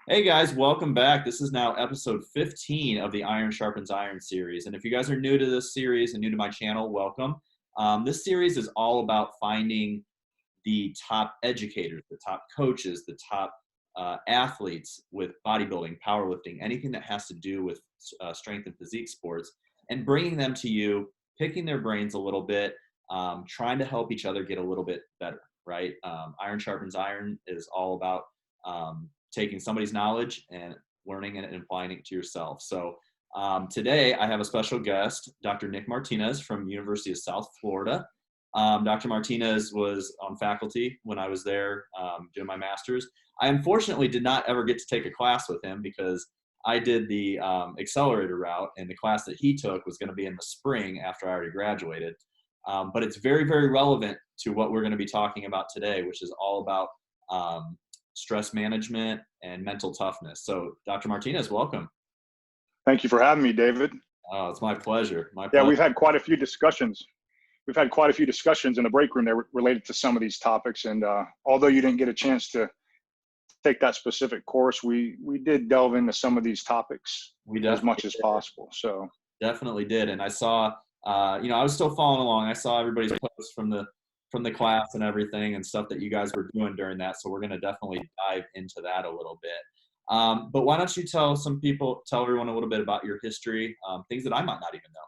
Hey guys, welcome back. This is now episode 15 of the Iron Sharpens Iron series. And if you guys are new to this series and new to my channel, welcome. This series is all about finding the top educators, the top coaches, the top athletes with bodybuilding, powerlifting, anything that has to do with strength and physique sports, and bringing them to you, picking their brains a little bit, trying to help each other get a little bit better, right? Iron Sharpens Iron is all about taking somebody's knowledge and learning it and applying it to yourself. So today I have a special guest, Dr. Nic Martinez from University of South Florida. Dr. Martinez was on faculty when I was there doing my master's. I unfortunately did not ever get to take a class with him because I did the accelerator route, and the class that he took was going to be in the spring after I already graduated. But it's very, very relevant to what we're going to be talking about today, which is all about stress management and mental toughness. So Dr. Martinez, welcome. Thank you for having me, David. Oh, it's my pleasure. Yeah, we've had quite a few discussions. We've had quite a few discussions in the break room that were related to some of these topics. And although you didn't get a chance to take that specific course, we did delve into some of these topics as much as possible. So definitely did. And I saw, I was still following along. I saw everybody's posts from the class and everything and stuff that you guys were doing during that. So we're going to definitely dive into that a little bit. But why don't you tell everyone a little bit about your history, things that I might not even know.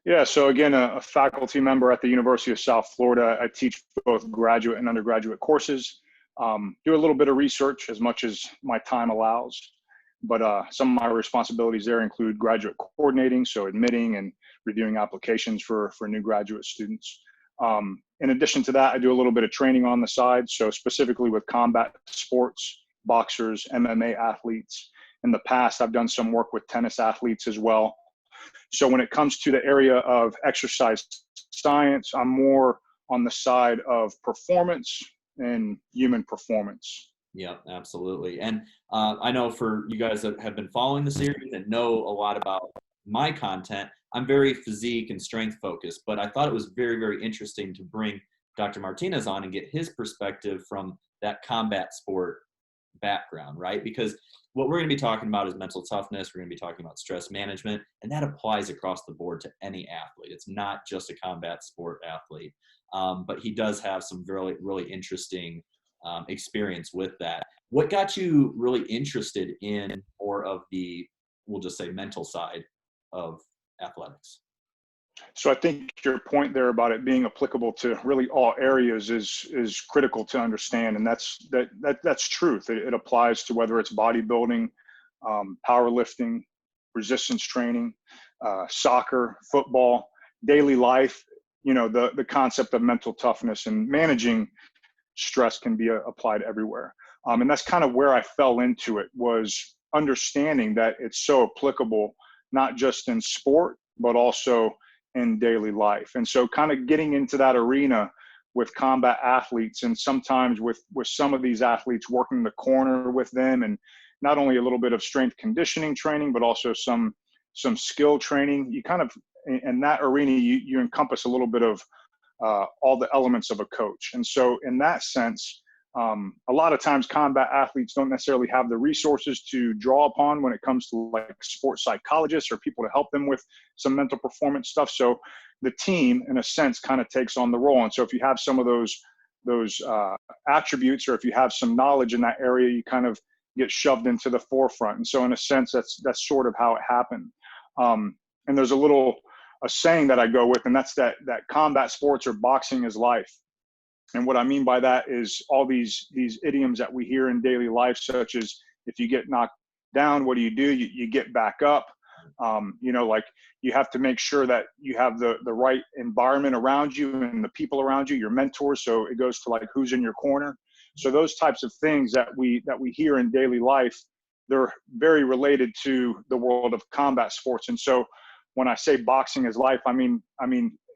Yeah, so again, a faculty member at the University of South Florida. I teach both graduate and undergraduate courses, do a little bit of research as much as my time allows. But some of my responsibilities there include graduate coordinating, so admitting and reviewing applications for new graduate students. In addition to that, I do a little bit of training on the side, so specifically with combat sports, boxers, MMA athletes. In the past, I've done some work with tennis athletes as well. So when it comes to the area of exercise science, I'm more on the side of performance and human performance. Yeah, absolutely. And I know for you guys that have been following the series and know a lot about my content, I'm very physique and strength focused, but I thought it was very, very interesting to bring Dr. Martinez on and get his perspective from that combat sport background, right? Because what we're going to be talking about is mental toughness. We're going to be talking about stress management, and that applies across the board to any athlete. It's not just a combat sport athlete, but he does have some really, really interesting experience with that. What got you really interested in more of the, we'll just say, mental side of athletics? So I think your point there about it being applicable to really all areas is critical to understand, and that's truth. It applies to whether it's bodybuilding, powerlifting, resistance training, soccer, football, daily life. You know, the concept of mental toughness and managing stress can be applied everywhere. And that's kind of where I fell into it, was understanding that it's so applicable, not just in sport, but also in daily life. And so kind of getting into that arena with combat athletes, and sometimes with some of these athletes, working the corner with them, and not only a little bit of strength conditioning training, but also some skill training. You kind of, in that arena, you encompass a little bit of all the elements of a coach. And so in that sense, a lot of times combat athletes don't necessarily have the resources to draw upon when it comes to like sports psychologists or people to help them with some mental performance stuff. So the team, in a sense, kind of takes on the role. And so if you have some of those attributes, or if you have some knowledge in that area, you kind of get shoved into the forefront. And so in a sense, that's sort of how it happened. And there's a saying that I go with, and that's that combat sports or boxing is life. And what I mean by that is all these idioms that we hear in daily life, such as if you get knocked down, what do? You get back up. Like you have to make sure that you have the right environment around you and the people around you, your mentors. So it goes to like who's in your corner. So those types of things that we hear in daily life, they're very related to the world of combat sports. And so when I say boxing is life, I mean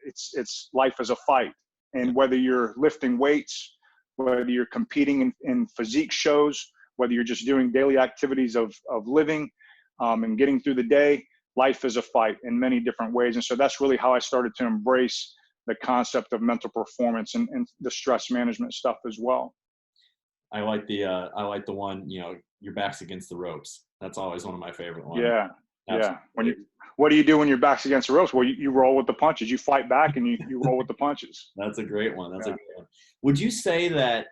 it's life as a fight. And whether you're lifting weights, whether you're competing in physique shows, whether you're just doing daily activities of living and getting through the day, life is a fight in many different ways. And so that's really how I started to embrace the concept of mental performance and the stress management stuff as well. I like the one, your back's against the ropes. That's always one of my favorite ones. Yeah. Yeah. Absolutely. What do you do when your back's against the ropes? Well, you roll with the punches. You fight back and you roll with the punches. That's a great one. That's a Yeah. great one. Would you say that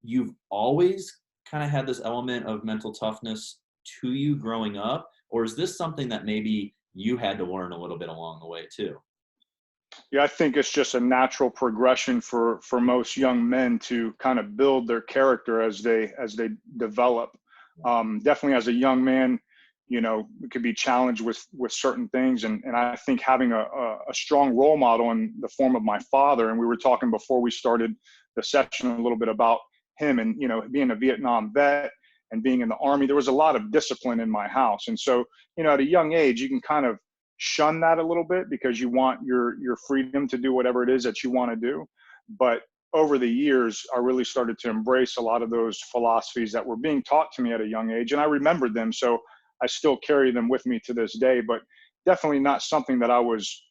you've always kind of had this element of mental toughness to you growing up, or is this something that maybe you had to learn a little bit along the way too? Yeah, I think it's just a natural progression for most young men to kind of build their character as they develop. Definitely, as a young man, we could be challenged with certain things, and I think having a strong role model in the form of my father. And we were talking before we started the session a little bit about him, and being a Vietnam vet and being in the Army, there was a lot of discipline in my house, and so at a young age, you can kind of shun that a little bit because you want your freedom to do whatever it is that you want to do. But over the years, I really started to embrace a lot of those philosophies that were being taught to me at a young age, and I remembered them, so I still carry them with me to this day. But definitely not something that I was,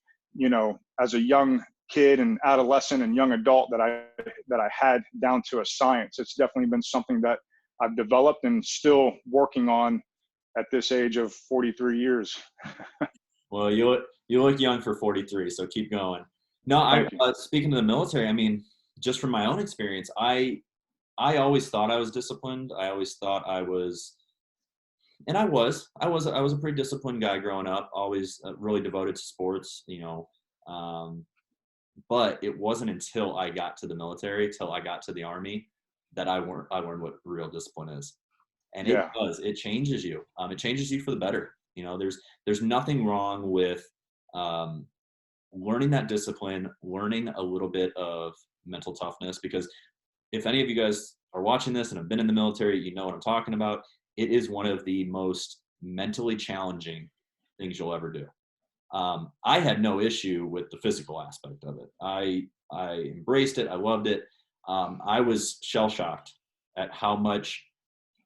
as a young kid and adolescent and young adult that I had down to a science. It's definitely been something that I've developed and still working on at this age of 43 years. Well, you look young for 43, so keep going. No, Thank you. speaking of the military, I mean, just from my own experience, I always thought I was disciplined. I always thought I was, and I was a pretty disciplined guy growing up. Always really devoted to sports. Um, but it wasn't until I got to the military, till I got to the Army, that I learned what real discipline is. And it Yeah. does. It changes you. It changes you for the better. There's nothing wrong with um, learning that discipline, learning a little bit of mental toughness. Because if any of you guys are watching this and have been in the military, you know what I'm talking about. It is one of the most mentally challenging things you'll ever do. I had no issue with the physical aspect of it. I embraced it. I loved it. I was shell shocked at how much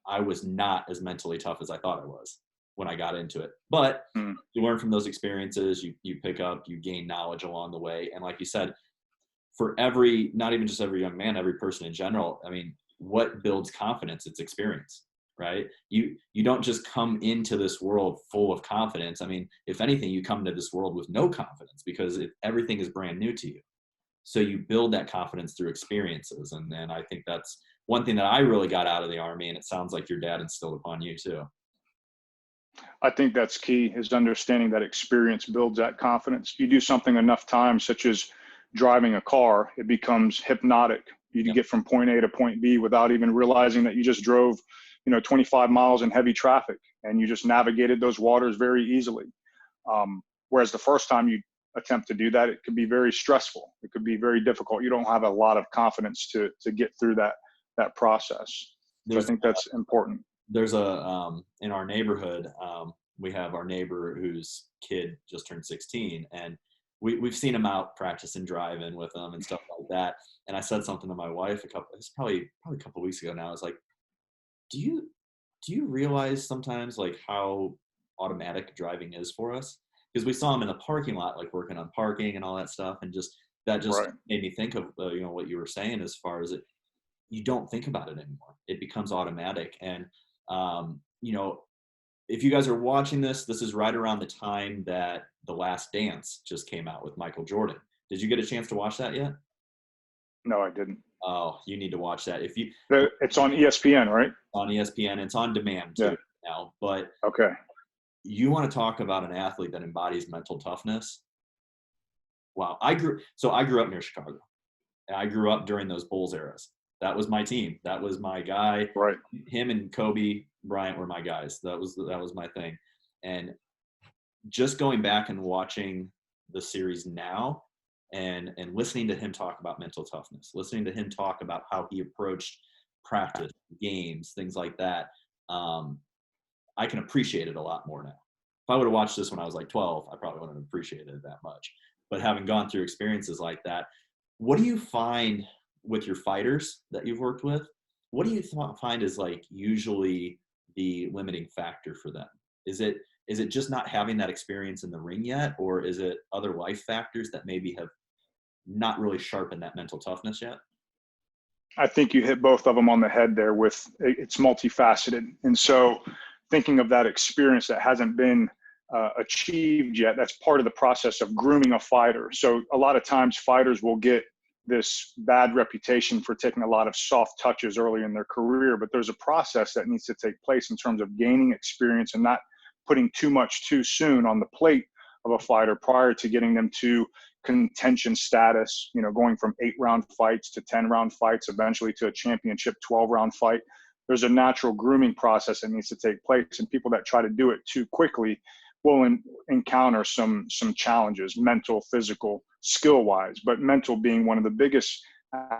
I was not as mentally tough as I thought I was when I got into it. But Mm. you learn from those experiences, you pick up, you gain knowledge along the way. And like you said, for not even just every young man, every person in general, I mean, what builds confidence? It's experience, right? You don't just come into this world full of confidence. I mean, if anything, you come into this world with no confidence because everything is brand new to you. So you build that confidence through experiences. And I think that's one thing that I really got out of the Army, and it sounds like your dad instilled upon you too. I think that's key, is understanding that experience builds that confidence. You do something enough times, such as driving a car, it becomes hypnotic. You can Yep. get from point A to point B without even realizing that you just drove, 25 miles in heavy traffic, and you just navigated those waters very easily. Whereas the first time you attempt to do that, it could be very stressful. It could be very difficult. You don't have a lot of confidence to get through that process. So I There's think that's important. there's a in our neighborhood, we have our neighbor whose kid just turned 16, and we've seen him out practicing driving with them and stuff like that. And I said something to my wife it's probably a couple weeks ago now. I was like, do you realize sometimes like how automatic driving is for us? Because we saw him in the parking lot, like working on parking and all that stuff, and that just Right. made me think of what you were saying as far as it. You don't think about it anymore. It becomes automatic. And um, you know, if you guys are watching this is right around the time that The Last Dance just came out with Michael Jordan. Did you get a chance to watch that yet? No, I didn't. Oh, you need to watch that. If you It's on ESPN, right? On ESPN, it's on demand Yeah. too now. But Okay. you want to talk about an athlete that embodies mental toughness? Wow. I grew up near Chicago. And I grew up during those Bulls eras. That was my team. That was my guy. Right. Him and Kobe Bryant were my guys. That was my thing. And just going back and watching the series now and listening to him talk about mental toughness, listening to him talk about how he approached practice, games, things like that, I can appreciate it a lot more now. If I would have watched this when I was like 12, I probably wouldn't have appreciated it that much. But having gone through experiences like that, what do you find with your fighters that you've worked with? What do you find is like usually the limiting factor for them? Is it just not having that experience in the ring yet, or is it other life factors that maybe have not really sharpened that mental toughness yet? I think you hit both of them on the head there. With it's multifaceted, and so thinking of that experience that hasn't been achieved yet, that's part of the process of grooming a fighter. So a lot of times fighters will get this bad reputation for taking a lot of soft touches early in their career, but there's a process that needs to take place in terms of gaining experience and not putting too much too soon on the plate of a fighter prior to getting them to contention status, going from 8-round fights to 10-round fights, eventually to a championship 12-round fight. There's a natural grooming process that needs to take place, and people that try to do it too quickly will encounter some challenges, mental, physical, skill-wise, but mental being one of the biggest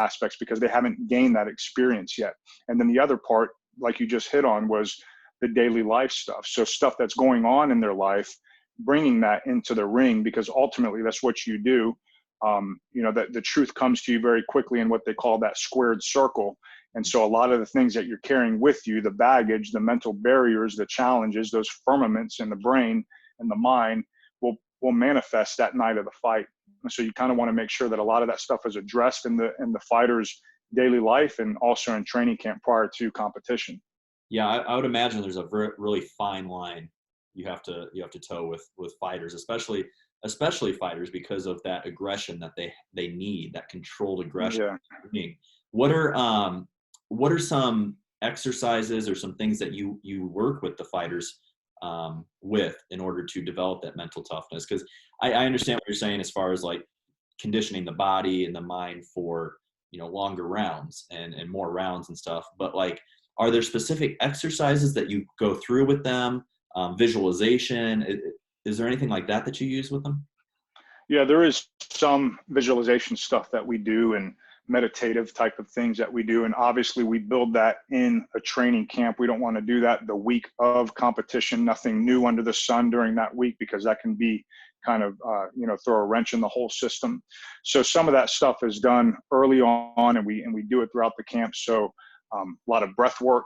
aspects because they haven't gained that experience yet. And then the other part, like you just hit on, was the daily life stuff. So stuff that's going on in their life, bringing that into the ring, because ultimately that's what you do. That the truth comes to you very quickly in what they call that squared circle. And so a lot of the things that you're carrying with you, the baggage, the mental barriers, the challenges, those firmaments in the brain and the mind will manifest that night of the fight. And so you kind of want to make sure that a lot of that stuff is addressed in the fighter's daily life and also in training camp prior to competition. Yeah, I would imagine there's a really fine line you have to toe with fighters, especially fighters, because of that aggression that they need, that controlled aggression. Yeah. What are some exercises or some things that you work with the fighters with in order to develop that mental toughness? Because I understand what you're saying as far as like conditioning the body and the mind for longer rounds and more rounds and stuff, but like, are there specific exercises that you go through with them? Visualization? Is there anything like that you use with them? Yeah, there is some visualization stuff that we do and meditative type of things that we do. And obviously we build that in a training camp. We don't want to do that the week of competition, nothing new under the sun during that week, because that can be kind of, throw a wrench in the whole system. So some of that stuff is done early on, and we do it throughout the camp. So a lot of breath work,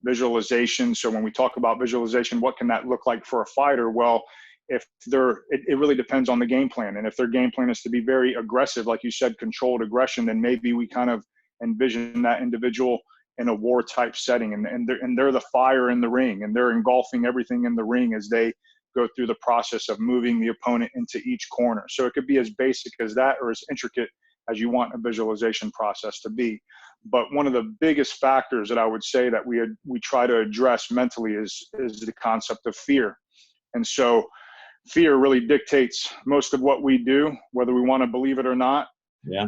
visualization. So when we talk about visualization, what can that look like for a fighter? Well, if it really depends on the game plan. And if their game plan is to be very aggressive, like you said, controlled aggression, then maybe we kind of envision that individual in a war type setting, and they're the fire in the ring, and they're engulfing everything in the ring as they go through the process of moving the opponent into each corner. So it could be as basic as that or as intricate as you want a visualization process to be. But one of the biggest factors that I would say that we try to address mentally is the concept of fear. And so fear really dictates most of what we do, whether we want to believe it or not. Yeah.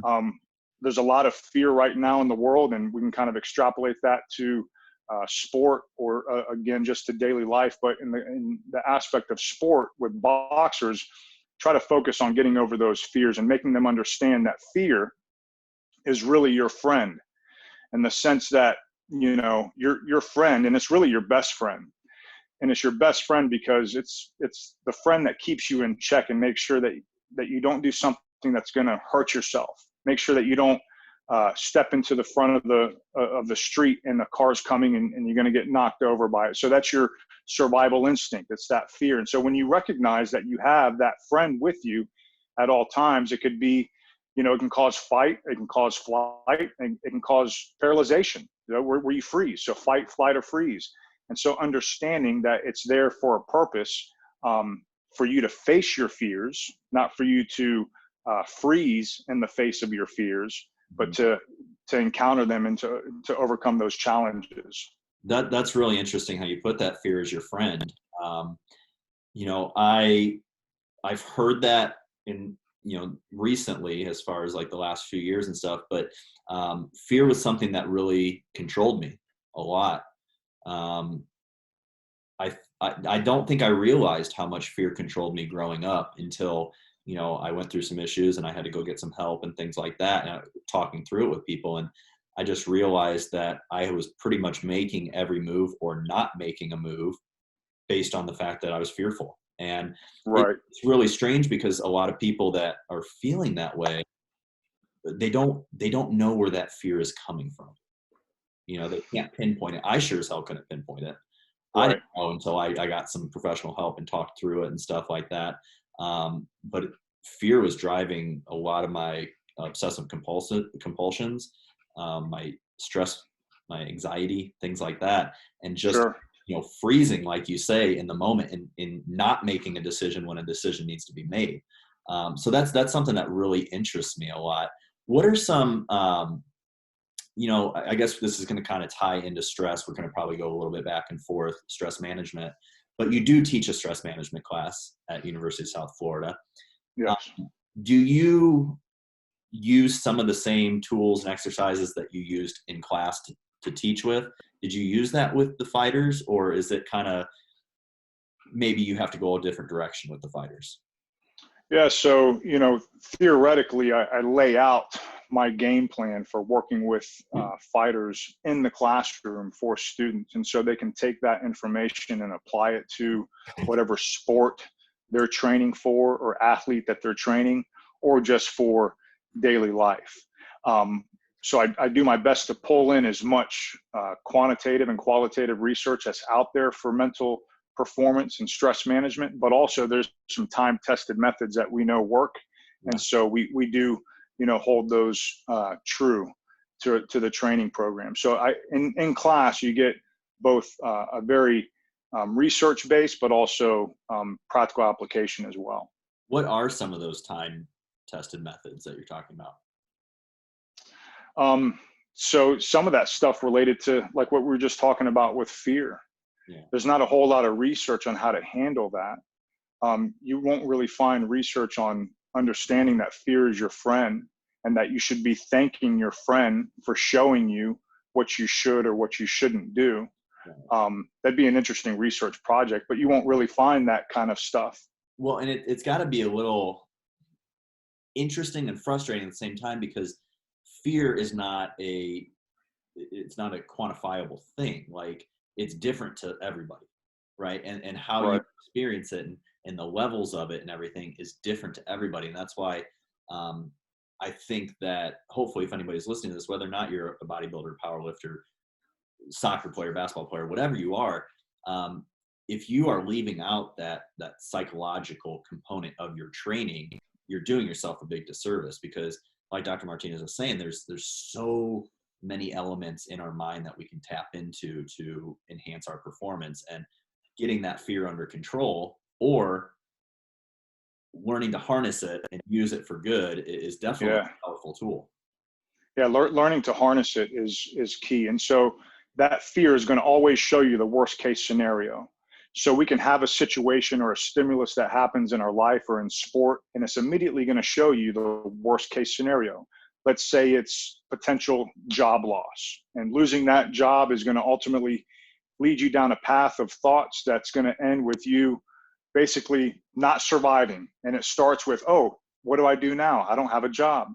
There's a lot of fear right now in the world, and we can kind of extrapolate that to sport or again, just to daily life. But in the aspect of sport with boxers, try to focus on getting over those fears and making them understand that fear is really your friend, in the sense that, your friend, and it's really your best friend. And it's your best friend because it's the friend that keeps you in check and makes sure that you don't do something that's going to hurt yourself. Make sure that you don't step into the front of the street and the car's coming and you're going to get knocked over by it. So that's your survival instinct. It's that fear. And so when you recognize that you have that friend with you at all times, it could be, it can cause fight, it can cause flight, and it can cause paralyzation, where you freeze. So fight, flight, or freeze. And so understanding that it's there for a purpose, for you to face your fears, not for you to freeze in the face of your fears, but to encounter them and to overcome those challenges. That's really interesting how you put that, fear is your friend. I've heard that in recently, as far as like the last few years and stuff, but fear was something that really controlled me a lot. I don't think I realized how much fear controlled me growing up until, I went through some issues and I had to go get some help and things like that, and talking through it with people. And I just realized that I was pretty much making every move or not making a move based on the fact that I was fearful. And Right. it's really strange because a lot of people that are feeling that way, they don't know where that fear is coming from. They can't pinpoint it. I sure as hell couldn't pinpoint it. I Right. didn't know until I got some professional help and talked through it and stuff like that. But fear was driving a lot of my obsessive compulsions, my stress, my anxiety, things like that, and just, Sure. freezing, like you say, in the moment, and in not making a decision when a decision needs to be made. So that's something that really interests me a lot. What are some, I guess this is going to kind of tie into stress. We're going to probably go a little bit back and forth, stress management, but you do teach a stress management class at University of South Florida. Yes. Do you use some of the same tools and exercises that you used in class to teach with? Did you use that with the fighters, or is it kind of maybe you have to go a different direction with the fighters? Yeah. So, theoretically, I lay out my game plan for working with fighters in the classroom for students. And so they can take that information and apply it to whatever sport they're training for, or athlete that they're training, or just for daily life. So I do my best to pull in as much quantitative and qualitative research that's out there for mental performance and stress management, but also there's some time-tested methods that we know work. And so we do, hold those true to the training program. So in class, you get both a very research-based, but also practical application as well. What are some of those time-tested methods that you're talking about? So some of that stuff related to like what we were just talking about with fear. Yeah. There's not a whole lot of research on how to handle that. You won't really find research on understanding that fear is your friend, and that you should be thanking your friend for showing you what you should or what you shouldn't do. That'd be an interesting research project, but you won't really find that kind of stuff. Well, and it's got to be a little interesting and frustrating at the same time, because fear is it's not a quantifiable thing. Like, it's different to everybody, right? And how you experience it, and the levels of it and everything is different to everybody. And that's why I think that hopefully, if anybody's listening to this, whether or not you're a bodybuilder, powerlifter, soccer player, basketball player, whatever you are, if you are leaving out that psychological component of your training, you're doing yourself a big disservice, because like Dr. Martinez was saying, there's so many elements in our mind that we can tap into to enhance our performance, and getting that fear under control, or learning to harness it and use it for good, is definitely a powerful tool. Yeah, learning to harness it is key. And so that fear is going to always show you the worst case scenario. So we can have a situation or a stimulus that happens in our life or in sport, and it's immediately going to show you the worst case scenario. Let's say it's potential job loss, and losing that job is going to ultimately lead you down a path of thoughts that's going to end with you basically not surviving. And it starts with, oh, what do I do now? I don't have a job.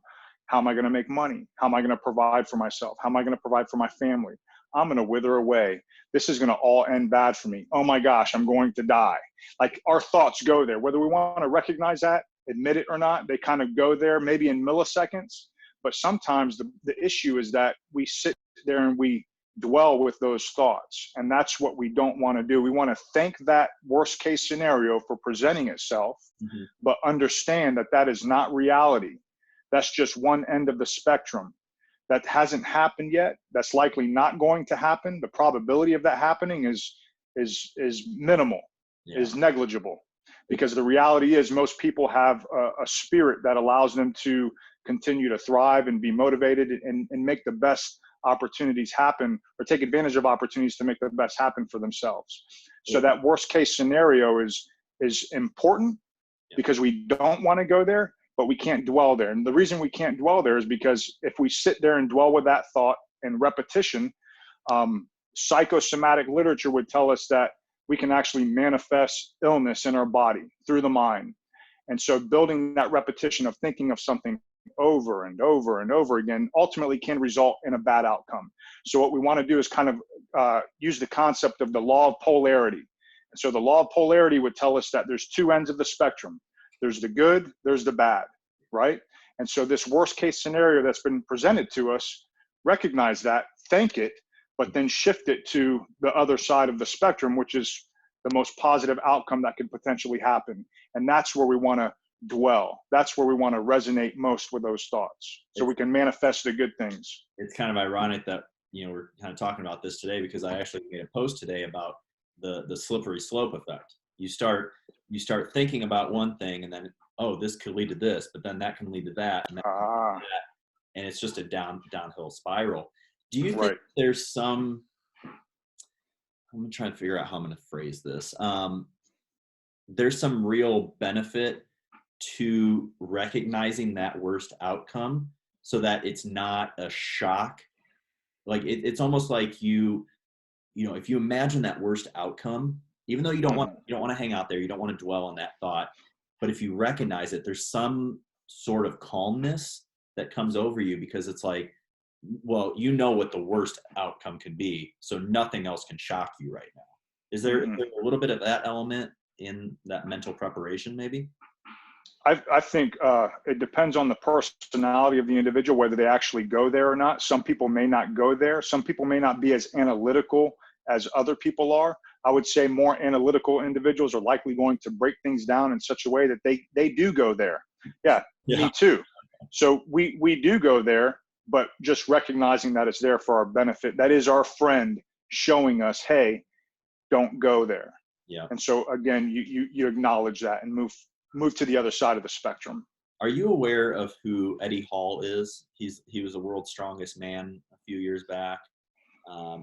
How am I going to make money? How am I going to provide for myself? How am I going to provide for my family? I'm going to wither away. This is going to all end bad for me. Oh my gosh, I'm going to die. Like, our thoughts go there, whether we want to recognize that, admit it or not, they kind of go there maybe in milliseconds. But sometimes the issue is that we sit there and we dwell with those thoughts. And that's what we don't want to do. We want to thank that worst case scenario for presenting itself, but understand that that is not reality. That's just one end of the spectrum. That hasn't happened yet. That's likely not going to happen. The probability of that happening is minimal, is negligible, because the reality is most people have a spirit that allows them to continue to thrive and be motivated and make the best opportunities happen, or take advantage of opportunities to make the best happen for themselves. So that worst case scenario is important, because we don't want to go there, but we can't dwell there. And the reason we can't dwell there is because if we sit there and dwell with that thought and repetition, psychosomatic literature would tell us that we can actually manifest illness in our body through the mind. And so building that repetition of thinking of something over and over and over again ultimately can result in a bad outcome. So what we want to do is kind of use the concept of the law of polarity. And so the law of polarity would tell us that there's two ends of the spectrum. There's the good, there's the bad, right? And so this worst case scenario that's been presented to us, recognize that, thank it, but then shift it to the other side of the spectrum, which is the most positive outcome that could potentially happen. And that's where we want to dwell. That's where we want to resonate most with those thoughts, so we can manifest the good things. It's kind of ironic that we're kind of talking about this today because I actually made a post today about the slippery slope effect. You start thinking about one thing, and then, oh, this could lead to this, but then that can lead to that, and, and it's just a downhill spiral. Do you think there's some? I'm gonna try to figure out how I'm gonna phrase this. There's some real benefit to recognizing that worst outcome so that it's not a shock. Like it's almost like if you imagine that worst outcome, even though you don't want to hang out there, you don't want to dwell on that thought, but if you recognize it, there's some sort of calmness that comes over you because it's like, well, you know what the worst outcome could be, so nothing else can shock you right now. Is there a little bit of that element in that mental preparation maybe? I think it depends on the personality of the individual, whether they actually go there or not. Some people may not go there. Some people may not be as analytical as other people are. I would say more analytical individuals are likely going to break things down in such a way that they do go there. Yeah. Me too. So we do go there, but just recognizing that it's there for our benefit. That is our friend showing us, hey, don't go there. Yeah. And so again, you acknowledge that and move to the other side of the spectrum. Are you aware of who Eddie Hall is? He was a world's strongest man a few years back.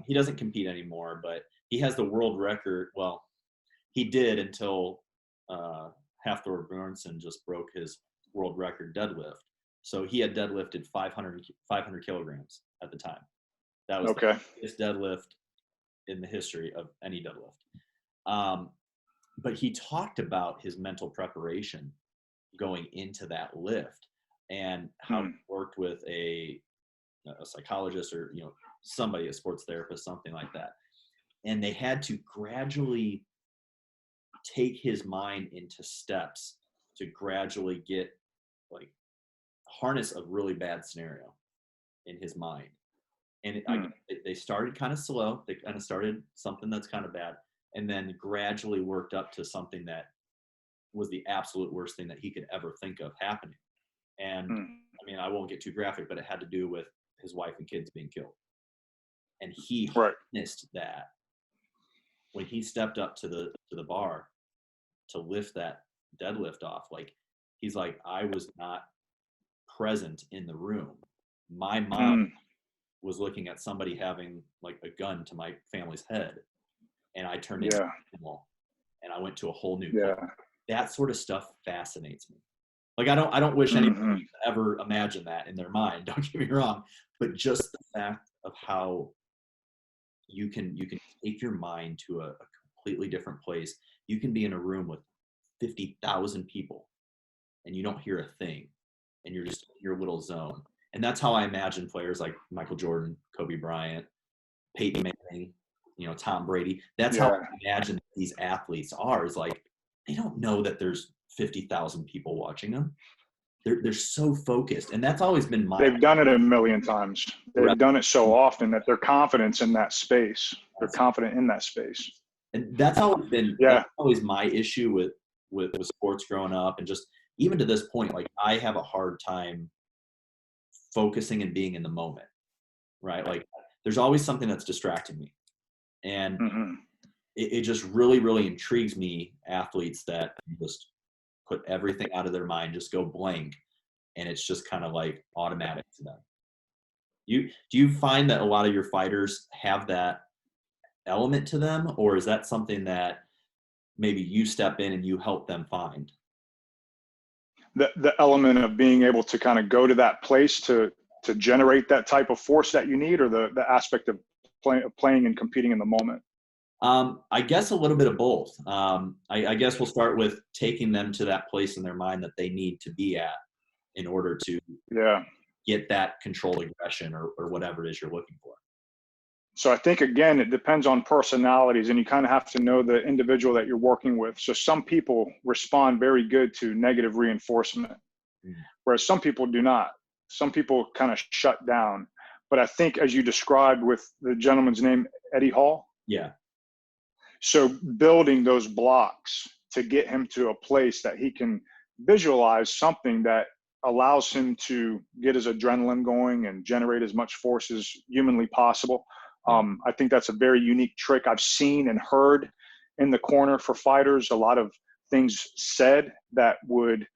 He doesn't compete anymore, but he has the world record. Well, he did until Hafthor Bjornsson just broke his world record deadlift. So he had deadlifted 500 kilograms at the time. That was the biggest deadlift in the history of any deadlift. But he talked about his mental preparation going into that lift and how he worked with a psychologist or somebody, a sports therapist, something like that. And they had to gradually take his mind into steps to gradually get harness a really bad scenario in his mind. And they started kind of slow. They kind of started something that's kind of bad, and then gradually worked up to something that was the absolute worst thing that he could ever think of happening. And I mean, I won't get too graphic, but it had to do with his wife and kids being killed. And he witnessed that when he stepped up to the bar to lift that deadlift off. Like, he's like, I was not present in the room. My mom was looking at somebody having like a gun to my family's head, and I turned into an animal, and I went to a whole new place. That sort of stuff fascinates me. Like, I don't wish anybody to ever imagine that in their mind. Don't get me wrong, but just the fact of how you can take your mind to a completely different place. You can be in a room with 50,000 people, and you don't hear a thing, and you're just in your little zone. And that's how I imagine players like Michael Jordan, Kobe Bryant, Peyton Manning, Tom Brady. That's how I imagine these athletes are. Is like, they don't know that there's 50,000 people watching them. They're so focused, and that's always been They've done it a million times. They've done it so often that they're confident in that space. They're confident in that space. And that's always been that's always my issue with sports growing up, and just even to this point, like, I have a hard time focusing and being in the moment, right? Like, there's always something that's distracting me, and it just really, really intrigues me, athletes that just put everything out of their mind, just go blank, and it's just kind of like automatic to them. Do you find that a lot of your fighters have that element to them, or is that something that maybe you step in and you help them find? The element of being able to kind of go to that place to generate that type of force that you need, or the aspect of playing and competing in the moment? I guess a little bit of both. I guess we'll start with taking them to that place in their mind that they need to be at in order to get that controlled aggression or whatever it is you're looking for. So I think, again, it depends on personalities, and you kind of have to know the individual that you're working with. So some people respond very good to negative reinforcement, whereas some people do not. Some people kind of shut down. But I think, as you described with the gentleman's name, Eddie Hall. Yeah. So building those blocks to get him to a place that he can visualize something that allows him to get his adrenaline going and generate as much force as humanly possible. I think that's a very unique trick. I've seen and heard in the corner for fighters a lot of things said that would,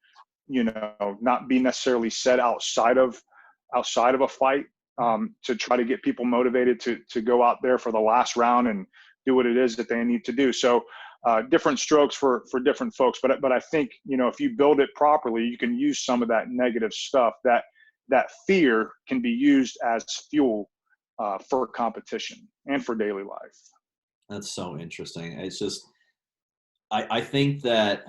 not be necessarily said outside of a fight, to try to get people motivated to go out there for the last round and do what it is that they need to do. So different strokes for different folks, but I think, if you build it properly, you can use some of that negative stuff, that fear can be used as fuel for competition and for daily life. That's so interesting. It's just, I think that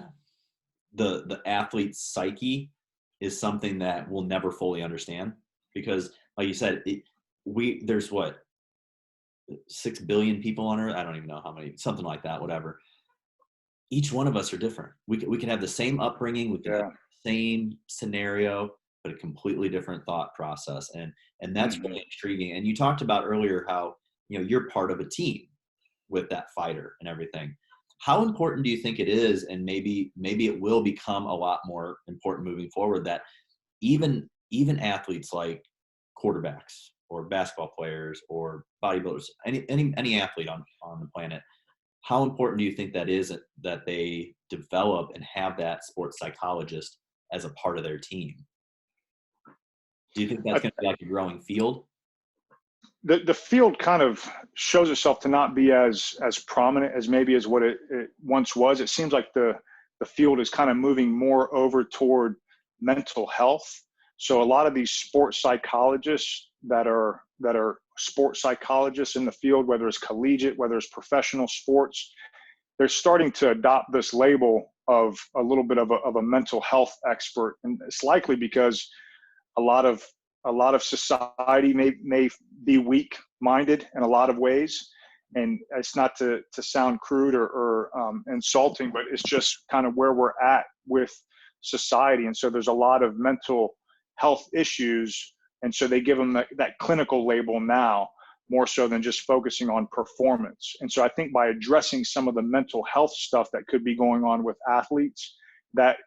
the athlete's psyche is something that we'll never fully understand, because like you said, there's what, 6 billion people on Earth? I don't even know how many, something like that, whatever. Each one of us are different. We can have the same upbringing, we can have the same scenario, but a completely different thought process. And that's really intriguing. And you talked about earlier how, you're part of a team with that fighter and everything. How important do you think it is, and maybe it will become a lot more important moving forward, that even athletes like quarterbacks or basketball players or bodybuilders, any athlete on the planet, how important do you think that is, that they develop and have that sports psychologist as a part of their team? Do you think that's going to be like a growing field? The field kind of shows itself to not be as prominent as maybe as what it once was. It seems like the field is kind of moving more over toward mental health. So a lot of these sports psychologists that are sports psychologists in the field, whether it's collegiate, whether it's professional sports, they're starting to adopt this label of a little bit of a mental health expert. And it's likely because a lot of society may be weak-minded in a lot of ways. And it's not to sound crude or insulting, but it's just kind of where we're at with society. And so there's a lot of mental health issues. And so they give them that clinical label now, more so than just focusing on performance. And so I think by addressing some of the mental health stuff that could be going on with athletes, that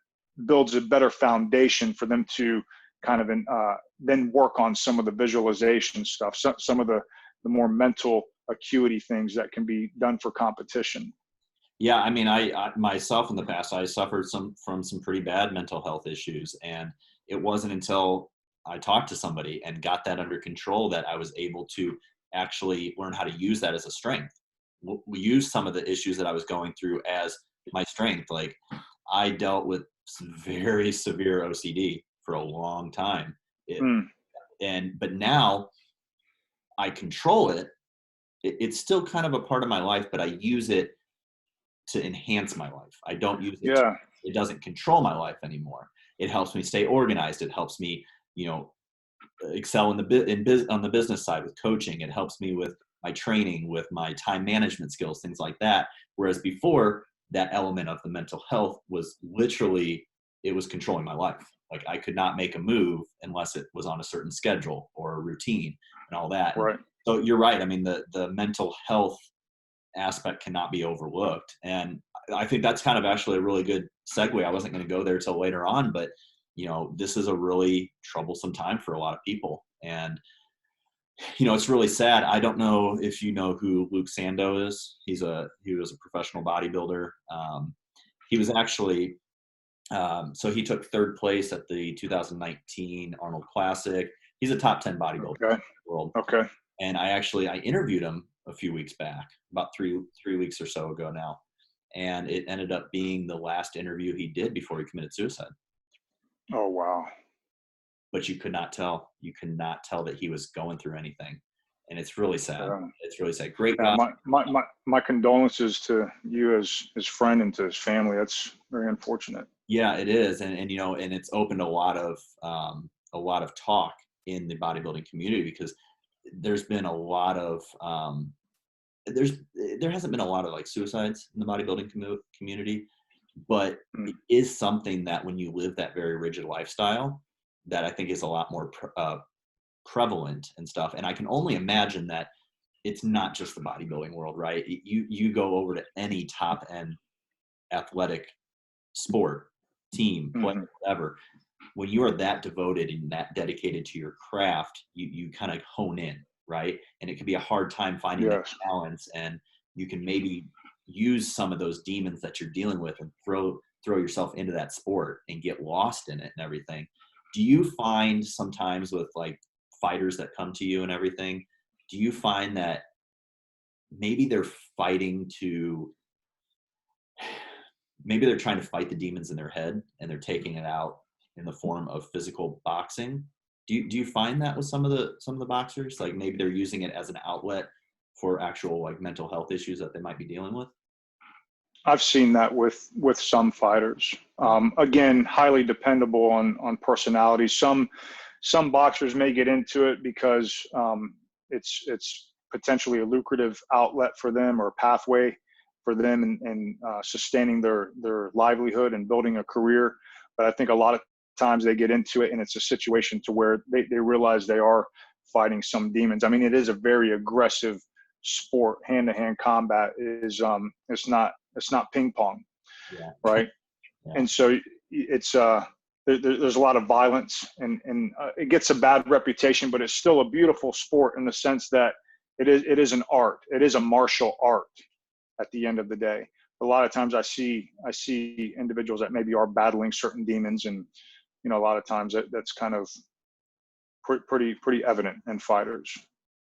builds a better foundation for them to kind of then work on some of the visualization stuff, some of the more mental acuity things that can be done for competition. Yeah, I mean, I myself in the past, I suffered from some pretty bad mental health issues, and it wasn't until I talked to somebody and got that under control that I was able to actually learn how to use that as a strength. We used some of the issues that I was going through as my strength. Like, I dealt with some very severe OCD for a long time. But now I control it. It's still kind of a part of my life, but I use it to enhance my life. I don't use it. It doesn't control my life anymore. It helps me stay organized. It helps me, excel on the business side with coaching. It helps me with my training, with my time management skills, things like that. Whereas before, that element of the mental health was literally, it was controlling my life. Like, I could not make a move unless it was on a certain schedule or a routine and all that. Right. So you're right. I mean, the mental health aspect cannot be overlooked. And I think that's kind of actually a really good segue. I wasn't going to go there till later on, but this is a really troublesome time for a lot of people. And, it's really sad. I don't know if you know who Luke Sando is. He was a professional bodybuilder. He was actually, so he took third place at the 2019 Arnold Classic. He's a top 10 bodybuilder in the world. Okay. And I interviewed him a few weeks back, about three weeks or so ago now. And it ended up being the last interview he did before he committed suicide. Oh, wow. But you could not tell that he was going through anything. And it's really sad. It's really sad. Great guy. My condolences to you as his friend and to his family. That's very unfortunate. Yeah, it is. And and it's opened a lot of talk in the bodybuilding community, because there's been a lot of there hasn't been a lot of like suicides in the bodybuilding community, but it is something that when you live that very rigid lifestyle, that I think is a lot more prevalent and stuff. And I can only imagine that it's not just the bodybuilding world, right? You go over to any top end athletic sport, team, play, whatever. when you are that devoted and that dedicated to your craft, you kind of hone in, right? And it can be a hard time finding that Yes. balance, and you can maybe use some of those demons that you're dealing with and throw yourself into that sport and get lost in it and everything. Do you find sometimes with like fighters that come to you and everything, do you find that maybe they're fighting to maybe they're trying to fight the demons in their head and they're taking it out in the form of physical boxing? Do you find that with some of the boxers, like maybe they're using it as an outlet for actual like mental health issues that they might be dealing with? I've seen that with some fighters. Again, highly dependable on personality. Some boxers may get into it because it's potentially a lucrative outlet for them or pathway for them in sustaining their livelihood and building a career. But I think a lot of times they get into it and it's a situation to where they realize they are fighting some demons. I mean, it is a very aggressive sport. Hand-to-hand combat is it's not ping pong, Yeah. right? Yeah. And so it's there's a lot of violence, and it gets a bad reputation, but it's still a beautiful sport in the sense that it is an art. It is a martial art at the end of the day. A lot of times I see individuals that maybe are battling certain demons, and a lot of times that's kind of pretty evident in fighters.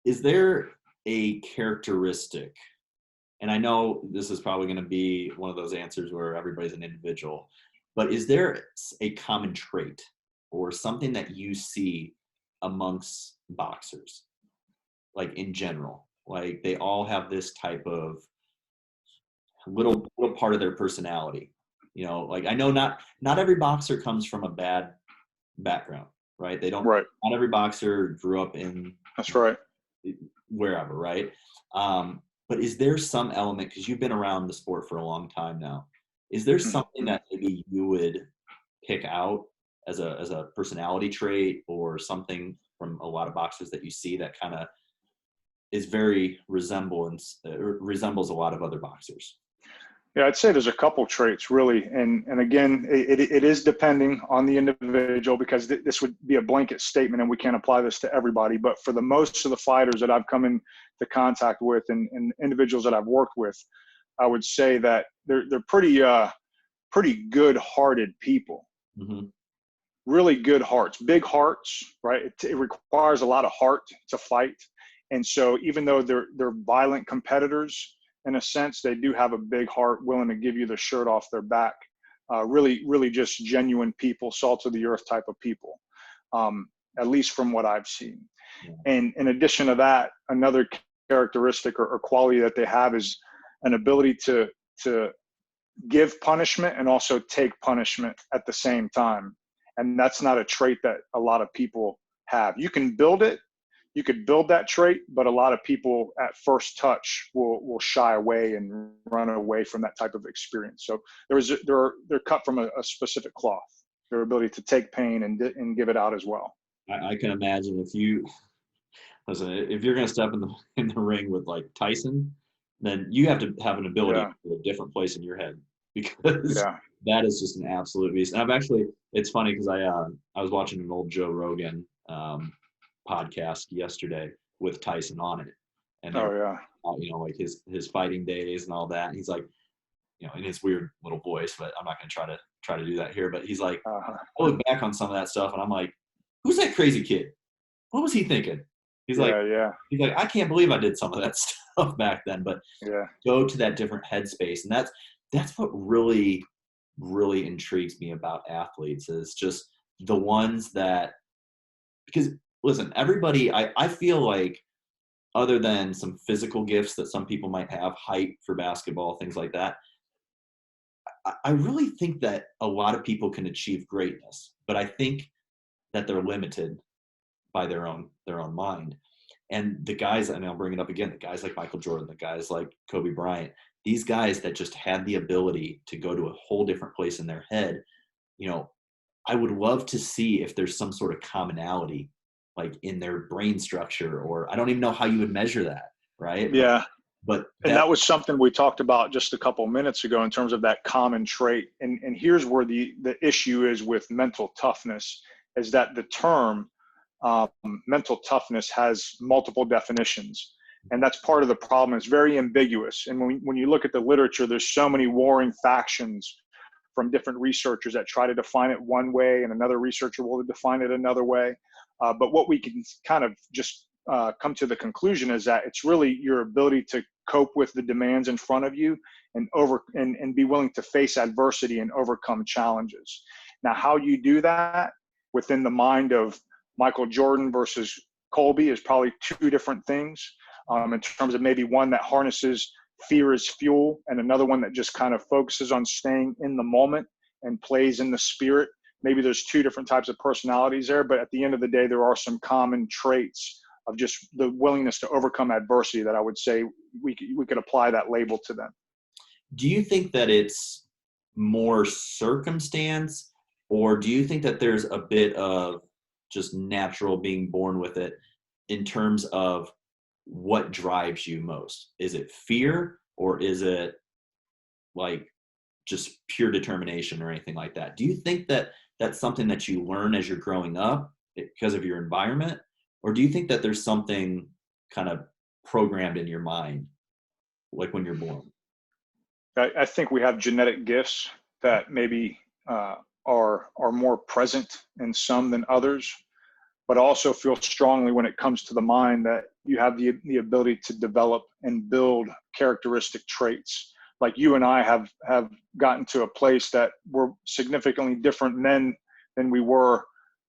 Is there a characteristic, and I know this is probably going to be one of those answers where everybody's an individual, but is there a common trait or something that you see amongst boxers, like in general? Like they all have this type of little part of their personality. Like I know not every boxer comes from a bad background, right? They don't. Right. Not every boxer grew up in. That's right. Wherever, right? But is there some element, because you've been around the sport for a long time now, is there something that maybe you would pick out as a personality trait or something from a lot of boxers that you see that kind of is very resembles a lot of other boxers? Yeah, I'd say there's a couple traits really, and again, it is depending on the individual, because this would be a blanket statement, and we can't apply this to everybody. But for the most of the fighters that I've come into contact with, and individuals that I've worked with, I would say that they're pretty good-hearted people. Mm-hmm. Really good hearts, big hearts, right? It requires a lot of heart to fight, and so even though they're violent competitors, in a sense, they do have a big heart, willing to give you the shirt off their back. Really just genuine people, salt of the earth type of people, at least from what I've seen. Yeah. And in addition to that, another characteristic or quality that they have is an ability to give punishment and also take punishment at the same time. And that's not a trait that a lot of people have. You can build it. You could build that trait, but a lot of people at first touch will shy away and run away from that type of experience. So they're cut from a specific cloth. Their ability to take pain and give it out as well. I can imagine if you're going to step in the ring with like Tyson, then you have to have an ability to a different place in your head, because that is just an absolute beast. And it's funny because I was watching an old Joe Rogan podcast yesterday with Tyson on it, and like his fighting days and all that. And he's like, in his weird little voice, but I'm not going to try to do that here. But he's like, I look back on some of that stuff, and I'm like, who's that crazy kid? What was he thinking? He's like, I can't believe I did some of that stuff back then. But go to that different headspace, and that's what really, really intrigues me about athletes, is just the ones that, because listen, everybody, I feel like, other than some physical gifts that some people might have, height for basketball, things like that, I really think that a lot of people can achieve greatness, but I think that they're limited by their own mind. And the guys, and I'll bring it up again, the guys like Michael Jordan, the guys like Kobe Bryant, these guys that just had the ability to go to a whole different place in their head, I would love to see if there's some sort of commonality, like in their brain structure, or I don't even know how you would measure that, right? Yeah. But And that was something we talked about just a couple minutes ago in terms of that common trait. And here's where the issue is with mental toughness, is that the term mental toughness has multiple definitions. And that's part of the problem. It's very ambiguous. And when you look at the literature, there's so many warring factions from different researchers that try to define it one way, and another researcher will define it another way. But what we can kind of just come to the conclusion is that it's really your ability to cope with the demands in front of you and be willing to face adversity and overcome challenges. Now, how you do that within the mind of Michael Jordan versus Colby is probably two different things, in terms of maybe one that harnesses fear as fuel and another one that just kind of focuses on staying in the moment and plays in the spirit. Maybe there's two different types of personalities there, but at the end of the day, there are some common traits of just the willingness to overcome adversity that I would say we could apply that label to them. Do you think that it's more circumstance, or do you think that there's a bit of just natural being born with it in terms of what drives you most? Is it fear, or is it like just pure determination or anything like that? Do you think that that's something that you learn as you're growing up because of your environment? Or do you think that there's something kind of programmed in your mind, like when you're born? I think we have genetic gifts that maybe are more present in some than others, but I also feel strongly when it comes to the mind that you have the ability to develop and build characteristic traits. Like you and I have gotten to a place that we're significantly different men than we were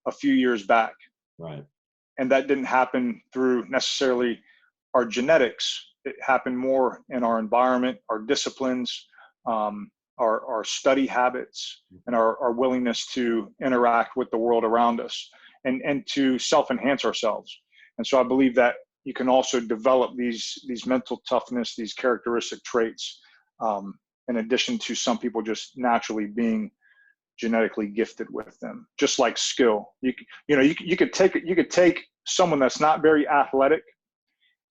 a few years back. Right. And that didn't happen through necessarily our genetics. It happened more in our environment, our disciplines, our study habits, and our willingness to interact with the world around us and to self-enhance ourselves. And so I believe that you can also develop these mental toughness, these characteristic traits, in addition to some people just naturally being genetically gifted with them, just like skill. You could take someone that's not very athletic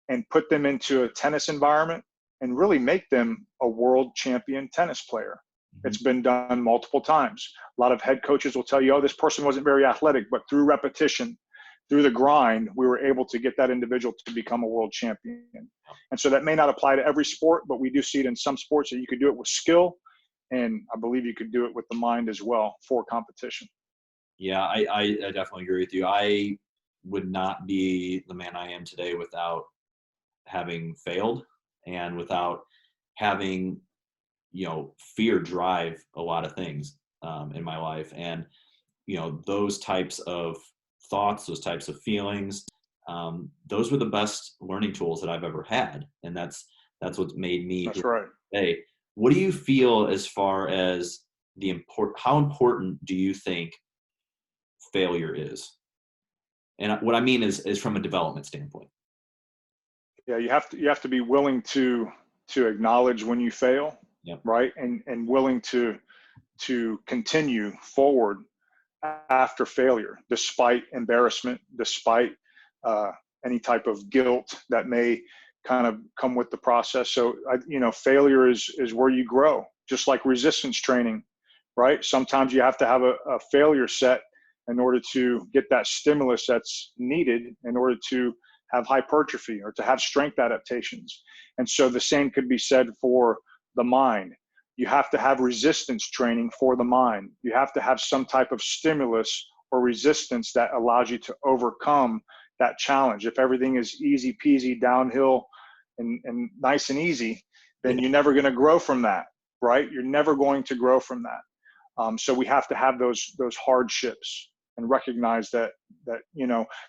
and put them into a tennis environment and really make them a world champion tennis player. Mm-hmm. It's been done multiple times. A lot of head coaches will tell you, oh, this person wasn't very athletic, but through repetition, through the grind, we were able to get that individual to become a world champion. And so that may not apply to every sport, but we do see it in some sports that you could do it with skill. And I believe you could do it with the mind as well for competition. Yeah, I definitely agree with you. I would not be the man I am today without having failed and without having, fear drive a lot of things in my life. And, those types of thoughts, those types of feelings, those were the best learning tools that I've ever had. And that's what's made me today. What do you feel as far as how important do you think failure is? And what I mean is from a development standpoint. Yeah, you have to be willing to acknowledge when you fail, yep. Right? And willing to continue forward after failure, despite embarrassment, despite any type of guilt that may kind of come with the process. So, failure is where you grow, just like resistance training, right? Sometimes you have to have a failure set in order to get that stimulus that's needed in order to have hypertrophy or to have strength adaptations. And so the same could be said for the mind. You have to have resistance training for the mind. You have to have some type of stimulus or resistance that allows you to overcome that challenge. If everything is easy peasy downhill and nice and easy, then you're never going to grow from that, right? You're never going to grow from that. So we have to have those hardships and recognize that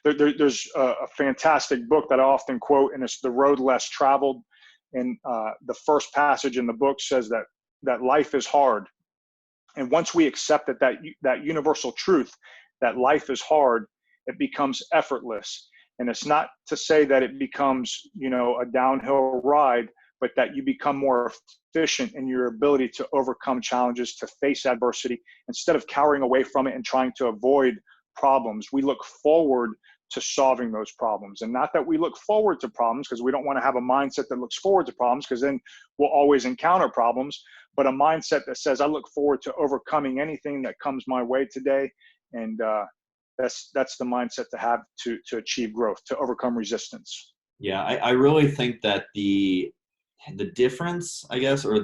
there's a fantastic book that I often quote, and it's The Road Less Traveled. And the first passage in the book says that life is hard. And once we accept that universal truth, that life is hard, it becomes effortless. And it's not to say that it becomes, a downhill ride, but that you become more efficient in your ability to overcome challenges, to face adversity. Instead of cowering away from it and trying to avoid problems, we look forward to solving those problems. And not that we look forward to problems, because we don't want to have a mindset that looks forward to problems, because then we'll always encounter problems, but a mindset that says, I look forward to overcoming anything that comes my way today. And that's the mindset to have to achieve growth, to overcome resistance. Yeah, I really think that the difference, I guess, or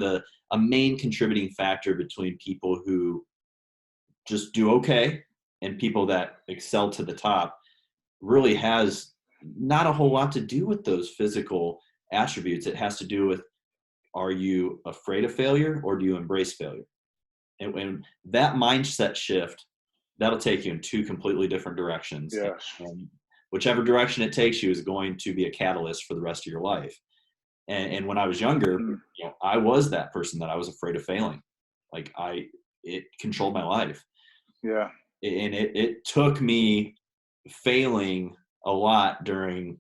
a main contributing factor between people who just do okay and people that excel to the top really has not a whole lot to do with those physical attributes. It has to do with, are you afraid of failure or do you embrace failure? And that mindset shift, that'll take you in two completely different directions. Yes. And whichever direction it takes you is going to be a catalyst for the rest of your life. And when I was younger, I was that person that I was afraid of failing. Like it controlled my life. Yeah. And it took me failing a lot during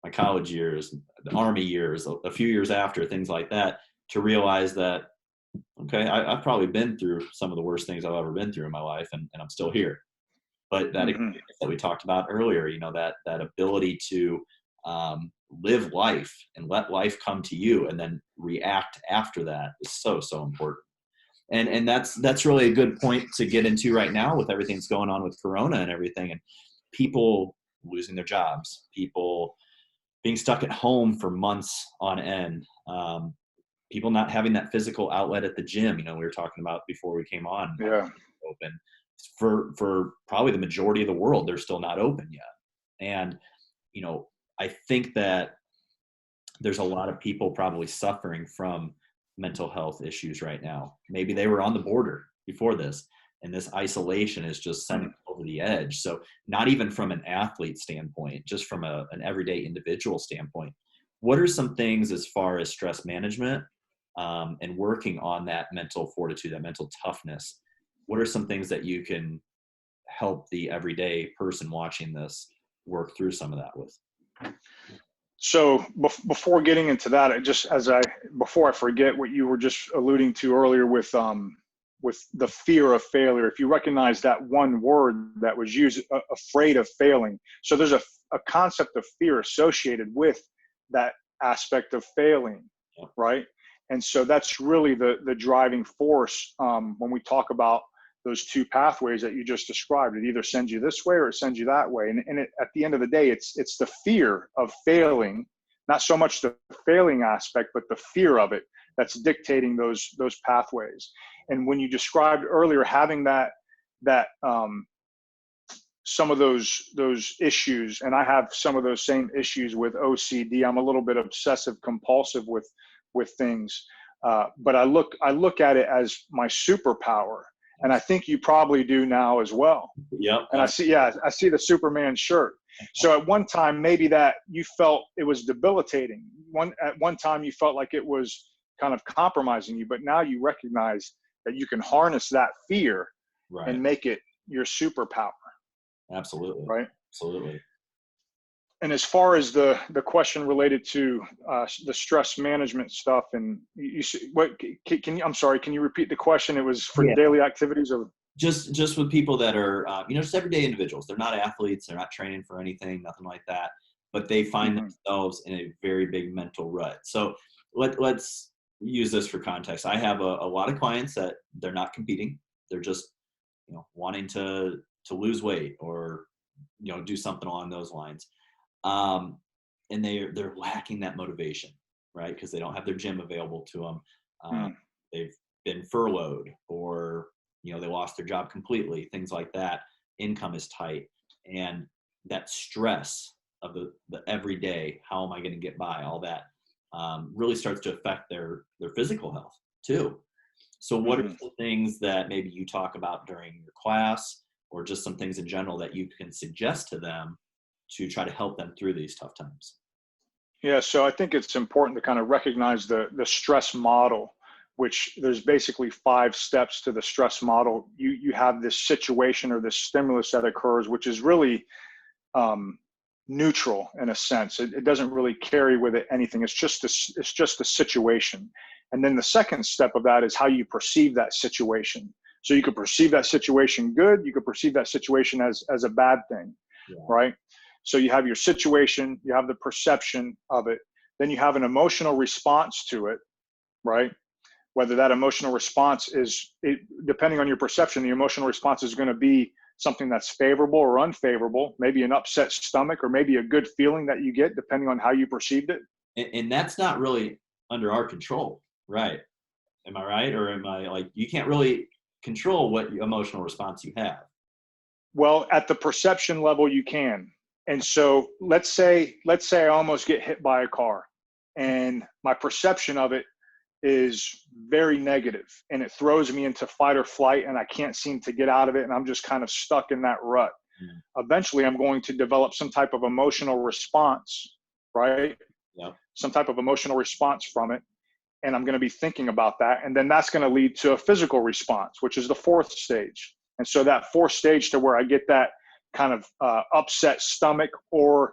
my college years, the Army years, a few years after, things like that, to realize that, okay, I've probably been through some of the worst things I've ever been through in my life, and I'm still here. But that experience that we talked about earlier, that ability to live life and let life come to you and then react after that is so, so important. And that's really a good point to get into right now with everything that's going on with Corona and everything, and people losing their jobs, people being stuck at home for months on end, people not having that physical outlet at the gym. We were talking about before we came on. Yeah. Open for probably the majority of the world, they're still not open yet. And I think that there's a lot of people probably suffering from mental health issues right now. Maybe they were on the border before this, and this isolation is just sending them over the edge. So not even from an athlete standpoint, just from an everyday individual standpoint, what are some things as far as stress management and working on that mental fortitude, that mental toughness? What are some things that you can help the everyday person watching this work through some of that with? So before getting into that, before I forget what you were just alluding to earlier with the fear of failure, if you recognize that one word that was used, afraid of failing. So there's a concept of fear associated with that aspect of failing, right? And so that's really the driving force when we talk about those two pathways that you just described. It either sends you this way or it sends you that way. And at the end of the day, it's the fear of failing, not so much the failing aspect, but the fear of it that's dictating those pathways. And when you described earlier having that some of those issues, and I have some of those same issues with OCD. I'm a little bit obsessive compulsive with things, but I look at it as my superpower. And I think you probably do now as well. Yep. And I see the Superman shirt. So at one time, maybe that you felt it was debilitating. At one time you felt like it was kind of compromising you, but now you recognize that you can harness that fear and make it your superpower. Absolutely. Right. Absolutely. And as far as the question related to the stress management stuff, and I'm sorry, can you repeat the question? It was for daily activities, or just with people that are just everyday individuals. They're not athletes, they're not training for anything, nothing like that, but they find themselves in a very big mental rut. So let's use this for context. I have a lot of clients that they're not competing, they're just wanting to lose weight or do something along those lines. And they're lacking that motivation, right? Because they don't have their gym available to them. They've been furloughed, or they lost their job completely, things like that. Income is tight, and that stress of the everyday, how am I going to get by, all that really starts to affect their physical health too. So what are some things that maybe you talk about during your class, or just some things in general that you can suggest to them to try to help them through these tough times? Yeah, so I think it's important to kind of recognize the stress model, which there's basically 5 steps to the stress model. You have this situation or this stimulus that occurs, which is really neutral in a sense. It doesn't really carry with it anything. It's just a situation. And then the second step of that is how you perceive that situation. So you could perceive that situation good, you could perceive that situation as a bad thing, right? So you have your situation, you have the perception of it, then you have an emotional response to it, right? Whether that emotional response is, depending on your perception, the emotional response is going to be something that's favorable or unfavorable, maybe an upset stomach, or maybe a good feeling that you get depending on how you perceived it. And that's not really under our control, right? Am I right? Or am I like, you can't really control what emotional response you have? Well, at the perception level, you can. And so let's say I almost get hit by a car, and my perception of it is very negative, and it throws me into fight or flight, and I can't seem to get out of it, and I'm just kind of stuck in that rut. Eventually, I'm going to develop some type of emotional response, right? Yep. Some type of emotional response from it, and I'm going to be thinking about that, and then that's going to lead to a physical response, which is the fourth stage. And so that fourth stage, to where I get that kind of upset stomach, or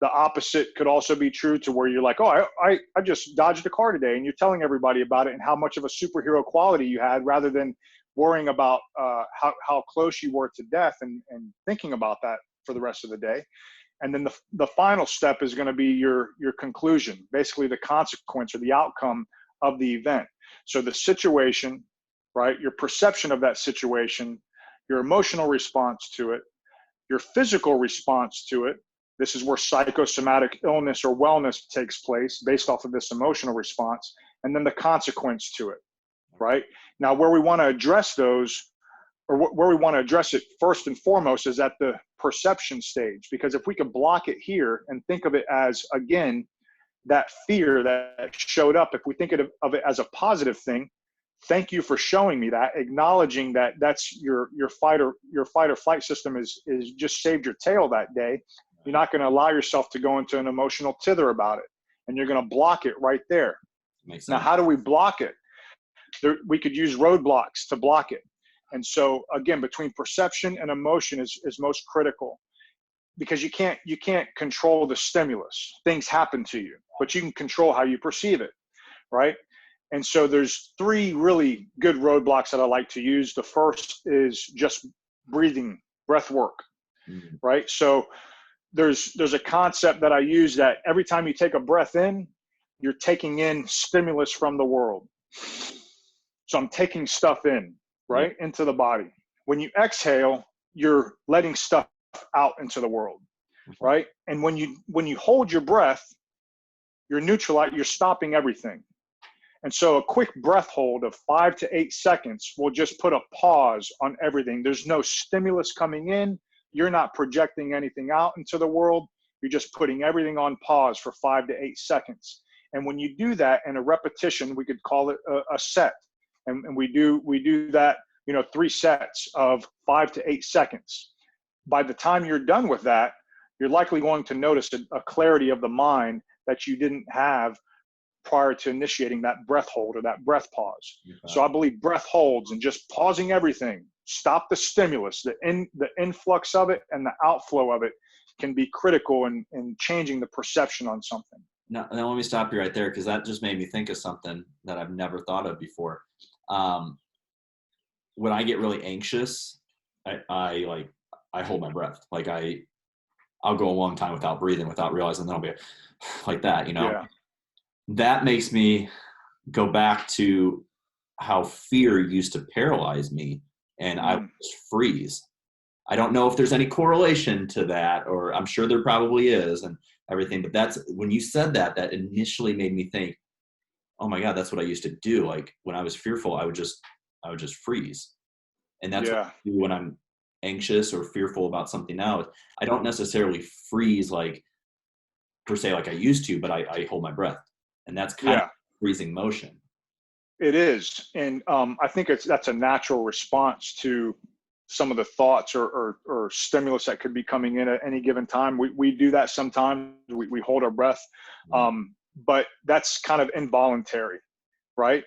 the opposite could also be true, to where you're like, oh, I just dodged a car today, and you're telling everybody about it and how much of a superhero quality you had, rather than worrying about how close you were to death, and thinking about that for the rest of the day. And then the final step is going to be your conclusion, basically the consequence or the outcome of the event. So the situation, right, your perception of that situation, your emotional response to it, your physical response to it. This is where psychosomatic illness or wellness takes place based off of this emotional response, and then the consequence to it, right? Now, where we want to address those, or where we want to address it first and foremost, is at the perception stage. Because if we could block it here and think of it as, again, that fear that showed up, if we think of it as a positive thing, thank you for showing me that, acknowledging that that's your fight or flight system is just saved your tail that day. You're not going to allow yourself to go into an emotional tither about it, and you're going to block it right there. Makes sense. Now, how do we block it? We could use roadblocks to block it. And so again, between perception and emotion is most critical, because you can't control the stimulus. Things happen to you, but you can control how you perceive it, right? And so there's three really good roadblocks that I like to use. The first is just breathing, breath work, right? So there's a concept that I use, that every time you take a breath in, you're taking in stimulus from the world. So I'm taking stuff in, right, into the body. When you exhale, you're letting stuff out into the world, right? And when you hold your breath, you're stopping everything. And so a quick breath hold of 5 to 8 seconds will just put a pause on everything. There's no stimulus coming in. You're not projecting anything out into the world. You're just putting everything on pause for 5 to 8 seconds. And when you do that in a repetition, we could call it a set. And we do that, 3 sets of 5 to 8 seconds. By the time you're done with that, you're likely going to notice a clarity of the mind that you didn't have prior to initiating that breath hold or that breath pause. So I believe breath holds and just pausing everything, stop the stimulus, the influx of it and the outflow of it, can be critical in changing the perception on something. Now let me stop you right there, because that just made me think of something that I've never thought of before. When I get really anxious, I hold my breath. Like I'll go a long time without breathing, without realizing, then I'll be like that, Yeah. That makes me go back to how fear used to paralyze me, and I would just freeze. I don't know if there's any correlation to that, or I'm sure there probably is and everything, but that's when you said that initially made me think, oh my God, that's what I used to do. Like when I was fearful, I would just freeze. And that's what I do when I'm anxious or fearful about something else. I don't necessarily freeze like per se like I used to, but I hold my breath. And that's kind of freezing motion. It is. And I think that's a natural response to some of the thoughts or stimulus that could be coming in at any given time. We do that sometimes. We hold our breath, but that's kind of involuntary, right?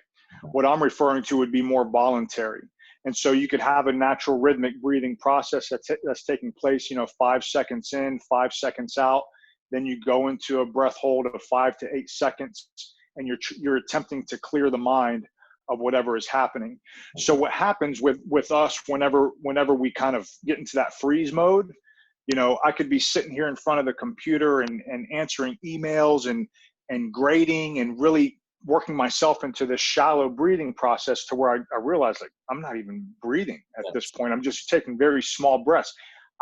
What I'm referring to would be more voluntary. And so you could have a natural rhythmic breathing process that's taking place, 5 seconds in, 5 seconds out. Then you go into a breath hold of 5 to 8 seconds, and you're attempting to clear the mind of whatever is happening. So what happens with us whenever we kind of get into that freeze mode, I could be sitting here in front of the computer and answering emails and grading and really working myself into this shallow breathing process to where I realize, like, I'm not even breathing at this point. I'm just taking very small breaths.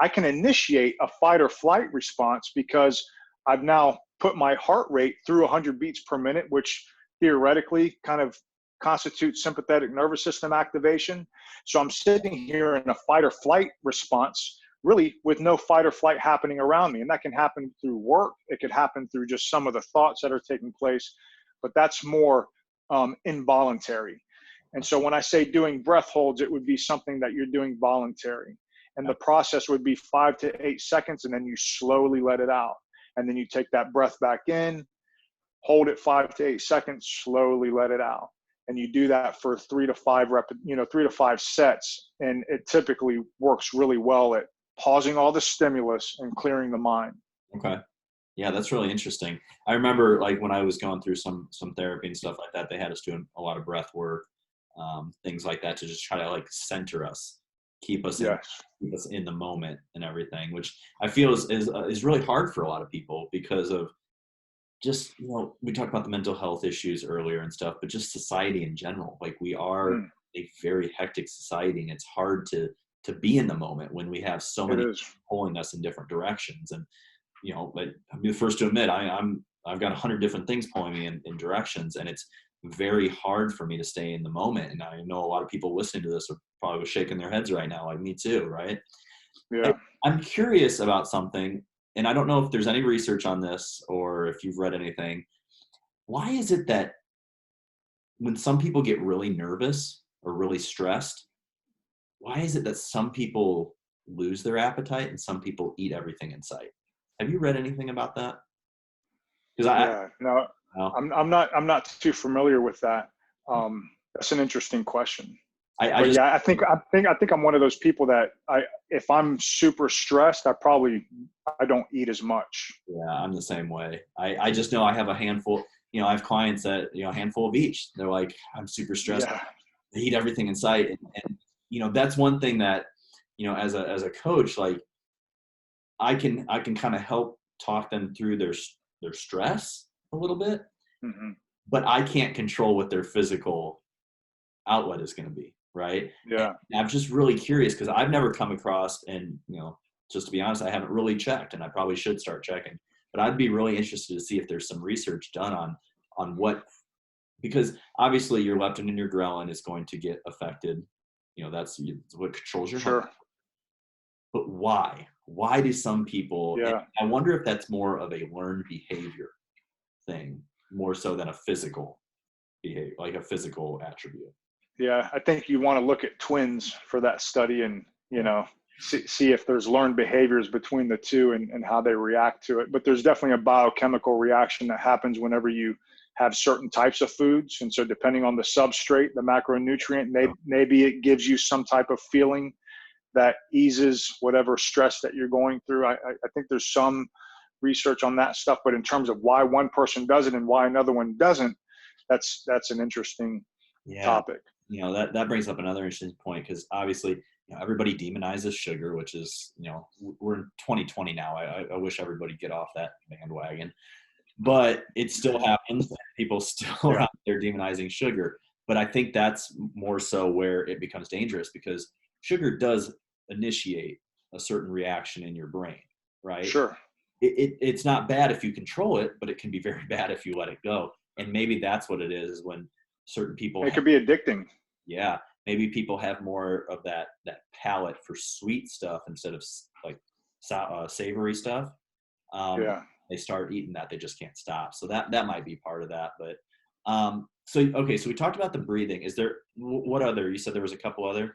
I can initiate a fight or flight response because I've now put my heart rate through 100 beats per minute, which theoretically kind of constitutes sympathetic nervous system activation. So I'm sitting here in a fight or flight response, really with no fight or flight happening around me. And that can happen through work. It could happen through just some of the thoughts that are taking place, but that's more involuntary. And so when I say doing breath holds, it would be something that you're doing voluntary. And the process would be 5 to 8 seconds, and then you slowly let it out. And then you take that breath back in, hold it 5 to 8 seconds, slowly let it out. And you do that for 3 to 5 sets. And it typically works really well at pausing all the stimulus and clearing the mind. Okay. Yeah, that's really interesting. I remember, like, when I was going through some therapy and stuff like that, they had us doing a lot of breath work, things like that, to just try to, like, center us, keep us in the moment and everything, which I feel is really hard for a lot of people because of just, we talked about the mental health issues earlier and stuff, but just society in general. Like, we are a very hectic society, and it's hard to be in the moment when we have so many pulling us in different directions. And, like, I'm the first to admit, I've got 100 different things pulling me in directions, and it's very hard for me to stay in the moment. And I know a lot of people listening to this are probably shaking their heads right now, like me too, right? Yeah. I'm curious about something, and I don't know if there's any research on this or if you've read anything. Why is it that when some people get really nervous or really stressed, why is it that some people lose their appetite and some people eat everything in sight? Have you read anything about that? Because I'm not too familiar with that. That's an interesting question. I think I'm one of those people that if I'm super stressed, I don't eat as much. Yeah, I'm the same way. I just know I have a handful. I have clients that a handful of each. They're like, I'm super stressed. Yeah. They eat everything in sight, and that's one thing that as a coach, like, I can kind of help talk them through their stress a little bit, but I can't control what their physical outlet is going to be, right? Yeah. And I'm just really curious because I've never come across, and just to be honest, I haven't really checked, and I probably should start checking. But I'd be really interested to see if there's some research done on what, because obviously your leptin and your ghrelin is going to get affected. That's what controls your hunger. But why? Why do some people? Yeah. I wonder if that's more of a learned behavior thing, more so than a physical behavior, like a physical attribute. Yeah, I think you want to look at twins for that study and, see if there's learned behaviors between the two and how they react to it. But there's definitely a biochemical reaction that happens whenever you have certain types of foods. And so depending on the substrate, the macronutrient, maybe it gives you some type of feeling that eases whatever stress that you're going through. I think there's some research on that stuff, but in terms of why one person does it and why another one doesn't, that's an interesting topic. That brings up another interesting point, because obviously, everybody demonizes sugar, which is, we're in 2020 now. I wish everybody get off that bandwagon, but it still happens. People still are out there demonizing sugar. But I think that's more so where it becomes dangerous, because sugar does initiate a certain reaction in your brain, right? Sure. It's not bad if you control it, but it can be very bad if you let it go. And maybe that's what it is when certain people. It could be addicting. Yeah. Maybe people have more of that palate for sweet stuff instead of like savory stuff. They start eating that, they just can't stop. So that might be part of that. But so we talked about the breathing. Is there, what other, you said there was a couple other?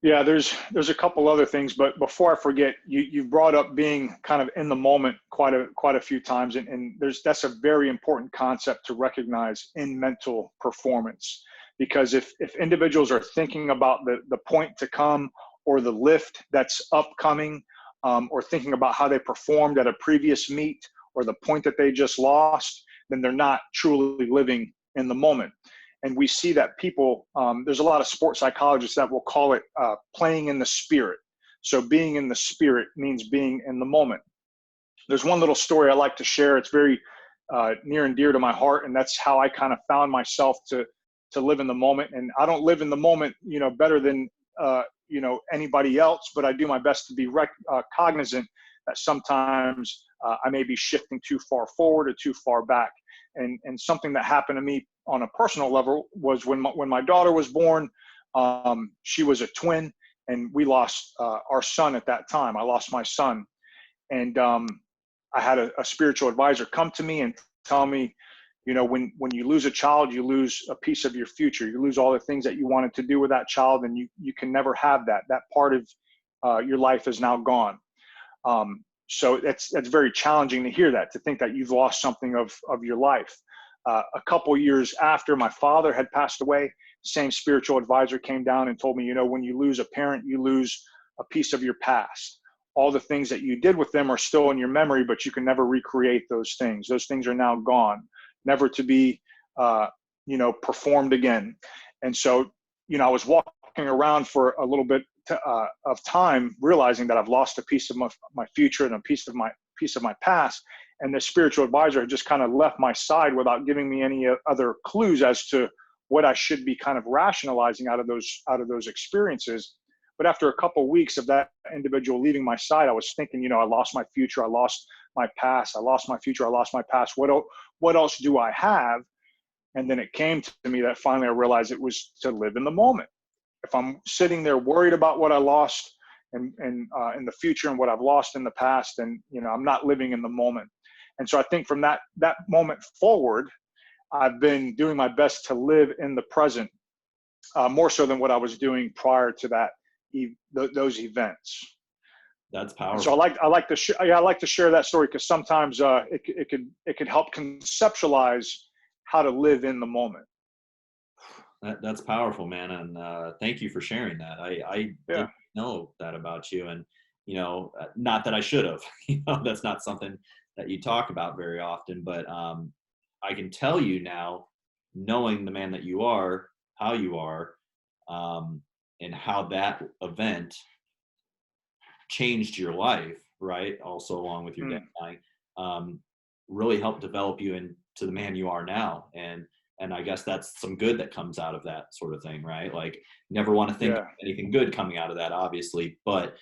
Yeah, there's a couple other things, but before I forget, you've brought up being kind of in the moment quite a few times, and that's a very important concept to recognize in mental performance, because if individuals are thinking about the point to come or the lift that's upcoming, or thinking about how they performed at a previous meet or the point that they just lost, then they're not truly living in the moment. And we see that people, there's a lot of sports psychologists that will call it playing in the spirit. So being in the spirit means being in the moment. There's one little story I like to share. It's very near and dear to my heart, and that's how I kind of found myself to live in the moment. And I don't live in the moment, better than anybody else, but I do my best to be cognizant that sometimes I may be shifting too far forward or too far back. And something that happened to me on a personal level was when my daughter was born. She was a twin, and we lost our son at that time. I lost my son, and I had a spiritual advisor come to me and tell me, when you lose a child, you lose a piece of your future. You lose all the things that you wanted to do with that child, and you can never have that. That part of your life is now gone. So that's very challenging to hear that, to think that you've lost something of your life. A couple years after my father had passed away, same spiritual advisor came down and told me, when you lose a parent, you lose a piece of your past. All the things that you did with them are still in your memory, but you can never recreate those things. Those things are now gone, never to be, performed again. And so, I was walking around for a little bit of time, realizing that I've lost a piece of my future and a piece of my past. And the spiritual advisor had just kind of left my side without giving me any other clues as to what I should be kind of rationalizing out of those experiences. But after a couple of weeks of that individual leaving my side, I was thinking, I lost my future, I lost my past, I lost my future, I lost my past. What else do I have? And then it came to me that finally I realized it was to live in the moment. If I'm sitting there worried about what I lost and in the future and what I've lost in the past, then I'm not living in the moment. And so I think from that moment forward, I've been doing my best to live in the present, more so than what I was doing prior to that. Those events. That's powerful. And so I like to share that story, because sometimes it could help conceptualize how to live in the moment. That's powerful, man, and thank you for sharing that. I didn't know that about you, and not that I should have. That's not something that you talk about very often, but I can tell you now, knowing the man that you are, how you are. And how that event changed your life, right? Also, along with your dad dying, really helped develop you into the man you are now. And I guess that's some good that comes out of that sort of thing, right? Like, never want to think anything good coming out of that, obviously, but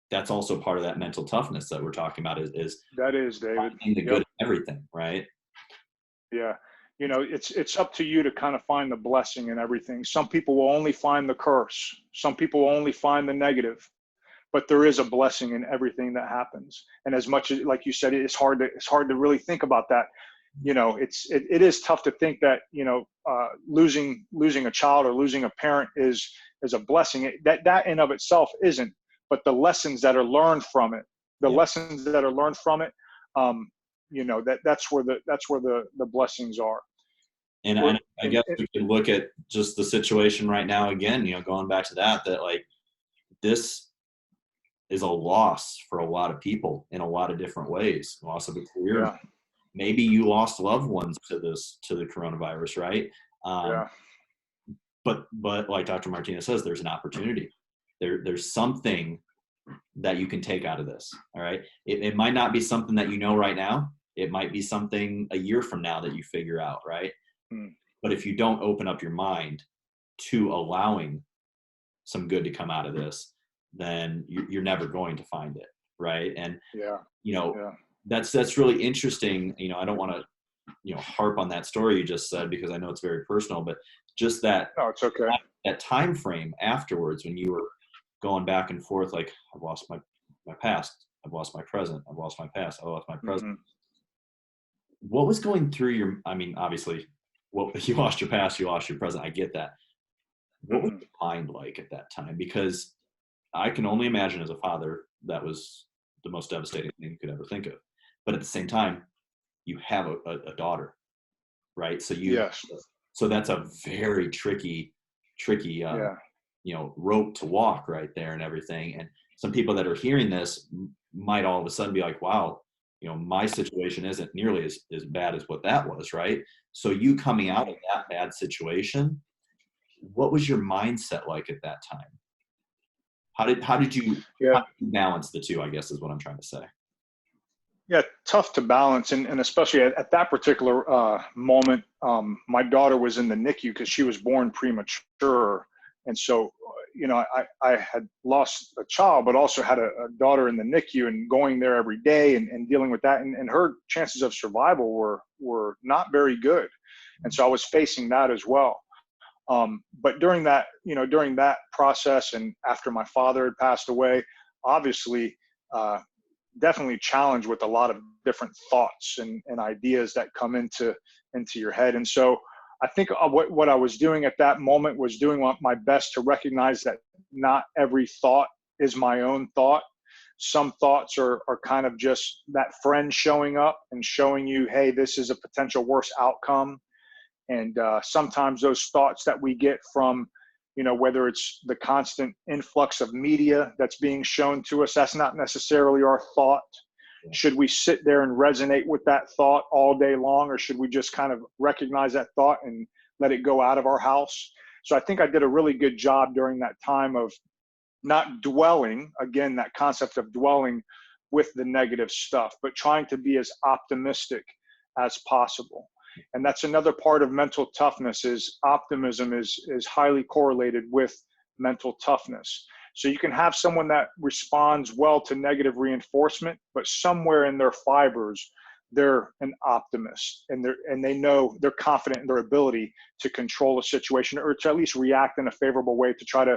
that's also part of that mental toughness that we're talking about. Is that is, David, finding the good in everything, right? Yeah. It's up to you to kind of find the blessing in everything. Some people will only find the curse. Some people will only find the negative, but there is a blessing in everything that happens. And as much as, like you said, it's hard to really think about that. It is tough to think that, losing a child or losing a parent is a blessing. That in of itself isn't, but the lessons that are learned from it, that's where the blessings are. And I guess we could look at just the situation right now again, going back to that like, this is a loss for a lot of people in a lot of different ways. Loss of a career. Yeah. Maybe you lost loved ones to the coronavirus, right? But like Dr. Martinez says, there's an opportunity. There's something that you can take out of this. All right. It might not be something that right now. It might be something a year from now that you figure out, right? But if you don't open up your mind to allowing some good to come out of this, then you're never going to find it, right? And that's really interesting. I don't want to harp on that story you just said, because I know it's very personal, but just that. No, it's okay. That time frame afterwards, when you were going back and forth, like, I've lost my past, I've lost my present, I've lost my past, I lost my present. What was going through your? I mean, obviously, you lost your past, you lost your present. I get that. What was your mind like at that time? Because I can only imagine, as a father, that was the most devastating thing you could ever think of. But at the same time, you have a daughter, right? So so that's a very tricky rope to walk right there and everything. And some people that are hearing this might all of a sudden be like, wow, my situation isn't nearly as bad as what that was, right? So you coming out of that bad situation, what was your mindset like at that time? How did you Yeah. balance the two, I guess is what I'm trying to say. Yeah, tough to balance. And especially at that particular moment, my daughter was in the NICU because she was born premature. And so, I had lost a child, but also had a daughter in the NICU, and going there every day and dealing with that. And her chances of survival were not very good. And so I was facing that as well. But during that process, and after my father had passed away, obviously, definitely challenged with a lot of different thoughts and ideas that come into your head. And so I think what I was doing at that moment was doing my best to recognize that not every thought is my own thought. Some thoughts are kind of just that friend showing up and showing you, hey, this is a potential worse outcome. And sometimes those thoughts that we get from, whether it's the constant influx of media that's being shown to us, that's not necessarily our thought. Should we sit there and resonate with that thought all day long, or should we just kind of recognize that thought and let it go out of our house? So I think I did a really good job during that time of not dwelling, again, that concept of dwelling with the negative stuff, but trying to be as optimistic as possible. And that's another part of mental toughness, is optimism is highly correlated with mental toughness. So you can have someone that responds well to negative reinforcement, but somewhere in their fibers, they're an optimist, and they know, they're confident in their ability to control a situation, or to at least react in a favorable way to try to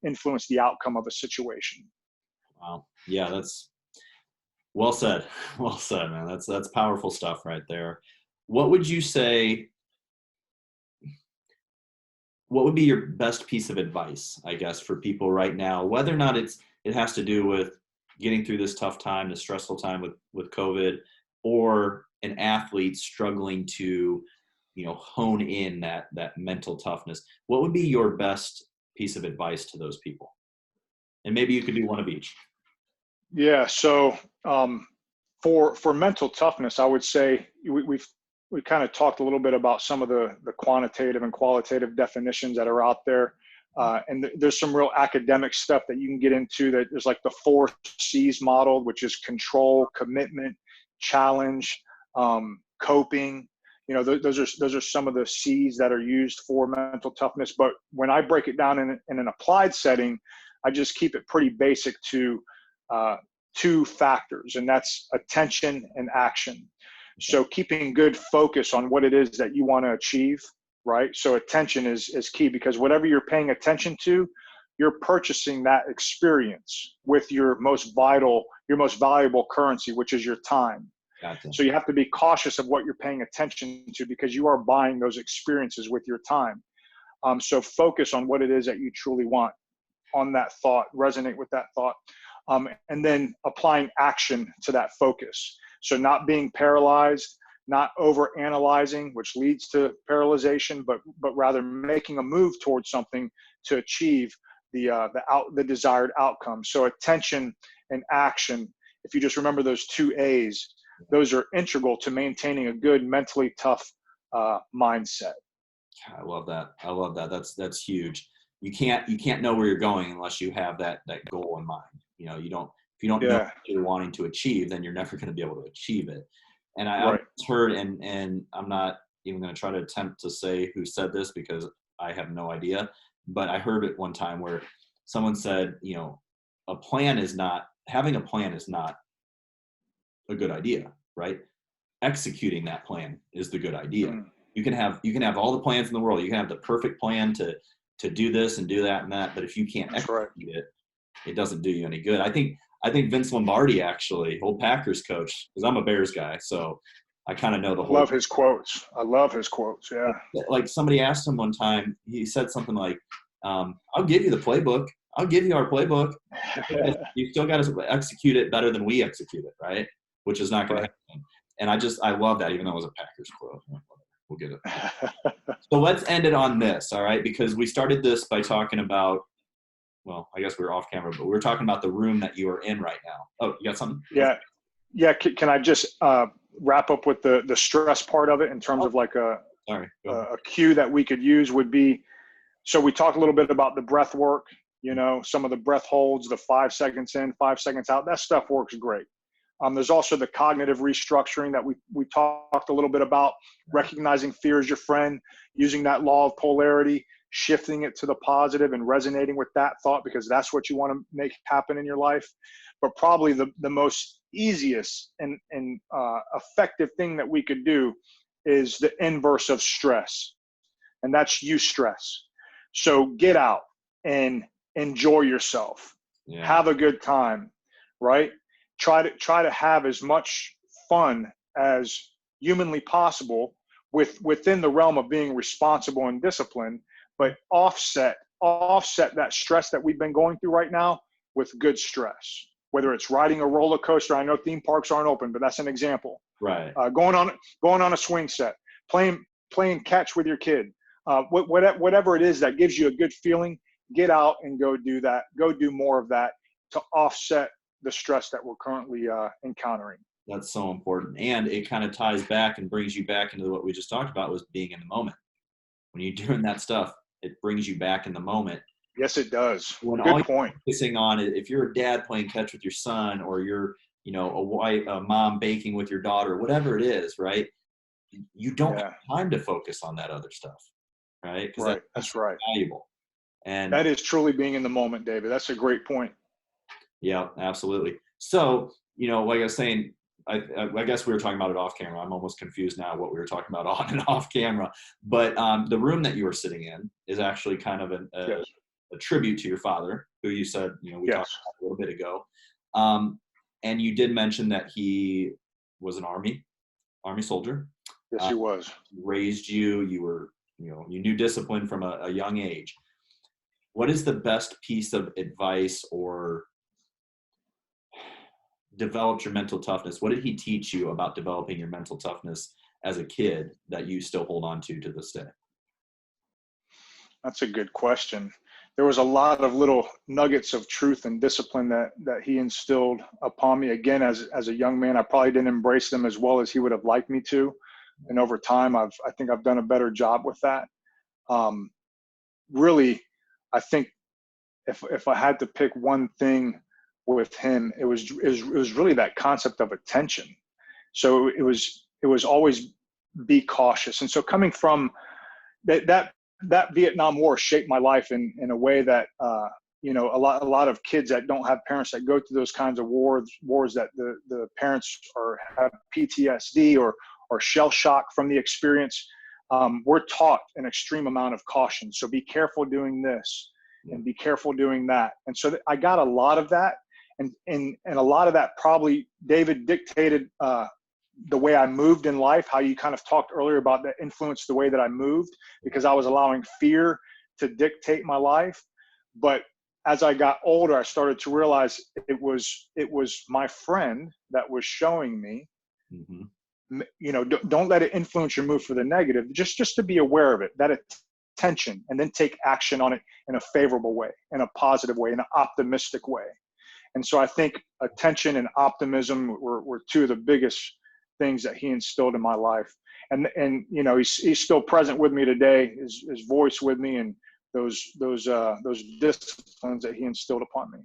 influence the outcome of a situation. Wow. Yeah, that's well said. Well said, man. That's powerful stuff right there. What would you say, what would be your best piece of advice, I guess, for people right now, whether or not it has to do with getting through this tough time, this stressful time with COVID, or an athlete struggling to, hone in that mental toughness? What would be your best piece of advice to those people? And maybe you could do one of each. Yeah. So for mental toughness, I would say we kind of talked a little bit about some of the quantitative and qualitative definitions that are out there. And there's some real academic stuff that you can get into. That there's like the 4 C's model, which is control, commitment, challenge, coping. Those are some of the C's that are used for mental toughness. But when I break it down in an applied setting, I just keep it pretty basic to 2 factors, and that's attention and action. So keeping good focus on what it is that you want to achieve, right? So attention is key, because whatever you're paying attention to, you're purchasing that experience with your most valuable currency, which is your time. Gotcha. So you have to be cautious of what you're paying attention to, because you are buying those experiences with your time. So focus on what it is that you truly want, on that thought, resonate with that thought. And then applying action to that focus. So not being paralyzed, not over analyzing, which leads to paralyzation, but rather making a move towards something to achieve the desired outcome. So attention and action, if you just remember those 2 A's, those are integral to maintaining a good mentally tough mindset. I love that. That's huge. You can't know where you're going unless you have that goal in mind. If you don't know what you're wanting to achieve, then you're never going to be able to achieve it. And I heard, and I'm not even going to try to attempt to say who said this, because I have no idea, but I heard it one time where someone said, having a plan is not a good idea, right? Executing that plan is the good idea. Mm. You can have all the plans in the world. You can have the perfect plan to do this and do that and that, but if you can't execute it, it doesn't do you any good. I think Vince Lombardi, actually, old Packers coach, because I'm a Bears guy, so I kind of know the whole. I love his quotes. Yeah. Like somebody asked him one time, he said something like, "I'll give you the playbook. I'll give you our playbook. You still got to execute it better than we execute it, right?" Which is not going to happen. And I love that, even though it was a Packers quote. We'll get it. So let's end it on this, all right? Because we started this by talking about, well, I guess we were off camera, but we were talking about the room that you are in right now. Oh, you got something? Yeah. Can I just wrap up with the stress part of it, in terms of like a cue that we could use would be, so we talked a little bit about the breath work, You know, some of the breath holds, the 5 seconds in, 5 seconds out, that stuff works great. There's also the cognitive restructuring that we talked a little bit about, recognizing fear as your friend, using that law of polarity, shifting it to the positive and resonating with that thought, because that's what you want to make happen in your life. But probably the most easiest and effective thing that we could do is the inverse of stress, and that's eustress. So get out and enjoy yourself. Yeah. Have a good time, right? Try to have as much fun as humanly possible within the realm of being responsible and disciplined, but offset that stress that we've been going through right now with good stress. Whether it's riding a roller coaster, I know theme parks aren't open, but that's an example. Right. Going on a swing set, playing catch with your kid, whatever it is that gives you a good feeling. Get out and go do that. Go do more of that to offset the stress that we're currently encountering. That's so important. And it kind of ties back and brings you back into what we just talked about, was being in the moment. When you're doing that stuff, it brings you back in the moment. Yes, it does. When Good point. Focusing on it, if you're a dad playing catch with your son, or you're, a mom baking with your daughter, whatever it is, right? You don't have time to focus on that other stuff, right? Right. That's right. Valuable. And that is truly being in the moment, David. That's a great point. Yeah, absolutely. So, like I was saying, I guess we were talking about it off camera. I'm almost confused now what we were talking about on and off camera. But the room that you were sitting in is actually kind of a tribute to your father, who you said, we talked about a little bit ago. And you did mention that he was an Army soldier. Yes, he was. Raised you. You were, you knew discipline from a young age. What is the best piece of advice or developed your mental toughness? What did he teach you about developing your mental toughness as a kid that you still hold on to this day? That's a good question. There was a lot of little nuggets of truth and discipline that he instilled upon me. Again, as a young man, I probably didn't embrace them as well as he would have liked me to. And over time, I think I've done a better job with that. Really, I think if I had to pick one thing with him, it was really that concept of attention. So it was always be cautious. And so coming from that Vietnam War shaped my life in a way that a lot of kids that don't have parents that go through those kinds of wars that the parents have PTSD or shell shock from the experience. We're taught an extreme amount of caution. So be careful doing this and be careful doing that. And so I got a lot of that. And a lot of that probably, David, dictated the way I moved in life, how you kind of talked earlier about that influenced the way that I moved, because I was allowing fear to dictate my life. But as I got older, I started to realize it was my friend that was showing me, don't let it influence your move for the negative, just to be aware of it, that attention, and then take action on it in a favorable way, in a positive way, in an optimistic way. And so I think attention and optimism were two of the biggest things that he instilled in my life. And he's still present with me today, his voice with me, and those disciplines that he instilled upon me.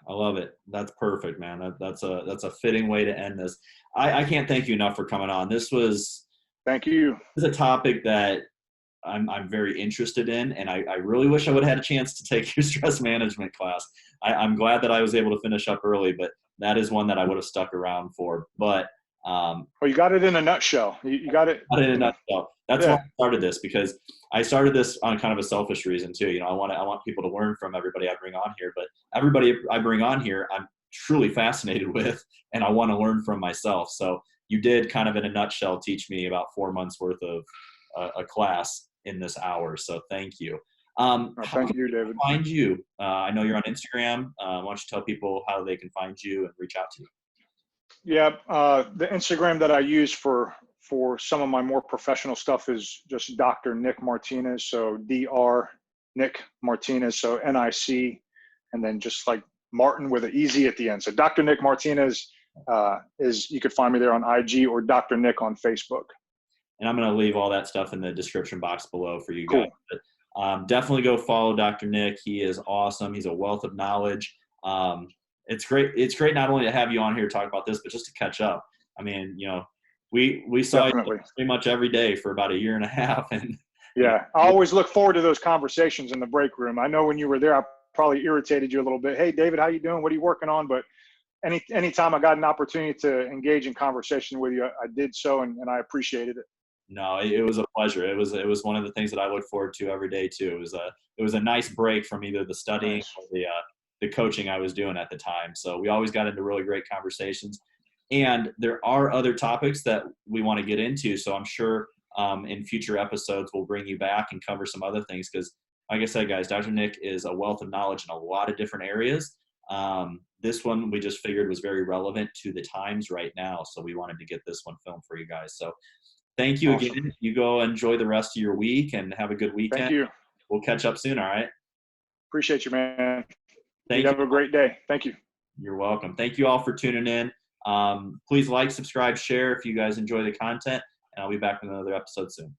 I love it. That's perfect, man. That's a fitting way to end this. I can't thank you enough for coming on. Thank you. This is a topic that I'm very interested in, and I really wish I would have had a chance to take your stress management class. I'm glad that I was able to finish up early, but that is one that I would have stuck around for. But well, you got it in a nutshell. You got it in a nutshell. That's why I started this, because I started this on kind of a selfish reason too. I want people to learn from everybody I bring on here, but everybody I bring on here, I'm truly fascinated with, and I want to learn from myself. So you did kind of in a nutshell teach me about 4 months worth of a class in this hour. So thank you. Thank you, David. Find you. I know you're on Instagram. Why don't you tell people how they can find you and reach out to you? Yeah, the Instagram that I use for some of my more professional stuff is just Dr. Nic Martinez. So Dr. Nic Martinez. So NIC, and then just like Martin with an EZ at the end. So Dr. Nic Martinez you could find me there on IG, or Dr. Nic on Facebook. And I'm going to leave all that stuff in the description box below for you guys. Cool. Definitely go follow Dr. Nic. He is awesome. He's a wealth of knowledge. It's great. It's great not only to have you on here to talk about this, but just to catch up. I mean, we saw you Definitely. pretty much every day for about a year and a half, and Yeah, I always look forward to those conversations in the break room. I know when you were there, I probably irritated you a little bit. Hey, David, how you doing? What are you working on? But anytime I got an opportunity to engage in conversation with you, I did so, and I appreciated it. no, it was a pleasure. It was one of the things that I look forward to every day too. It was a nice break from either the studying Nice. or the coaching I was doing at the time. So we always got into really great conversations. And there are other topics that we want to get into. So I'm sure in future episodes we'll bring you back and cover some other things because, like I said, guys, Dr. Nic is a wealth of knowledge in a lot of different areas. This one we just figured was very relevant to the times right now. So we wanted to get this one filmed for you guys. So thank you Awesome. again. You go enjoy the rest of your week and have a good weekend. Thank you. We'll catch up soon, all right? Appreciate you, man. Thank You have you. a great day. Thank you. You're welcome. Thank you all for tuning in. Please like, subscribe, share if you guys enjoy the content, and I'll be back with another episode soon.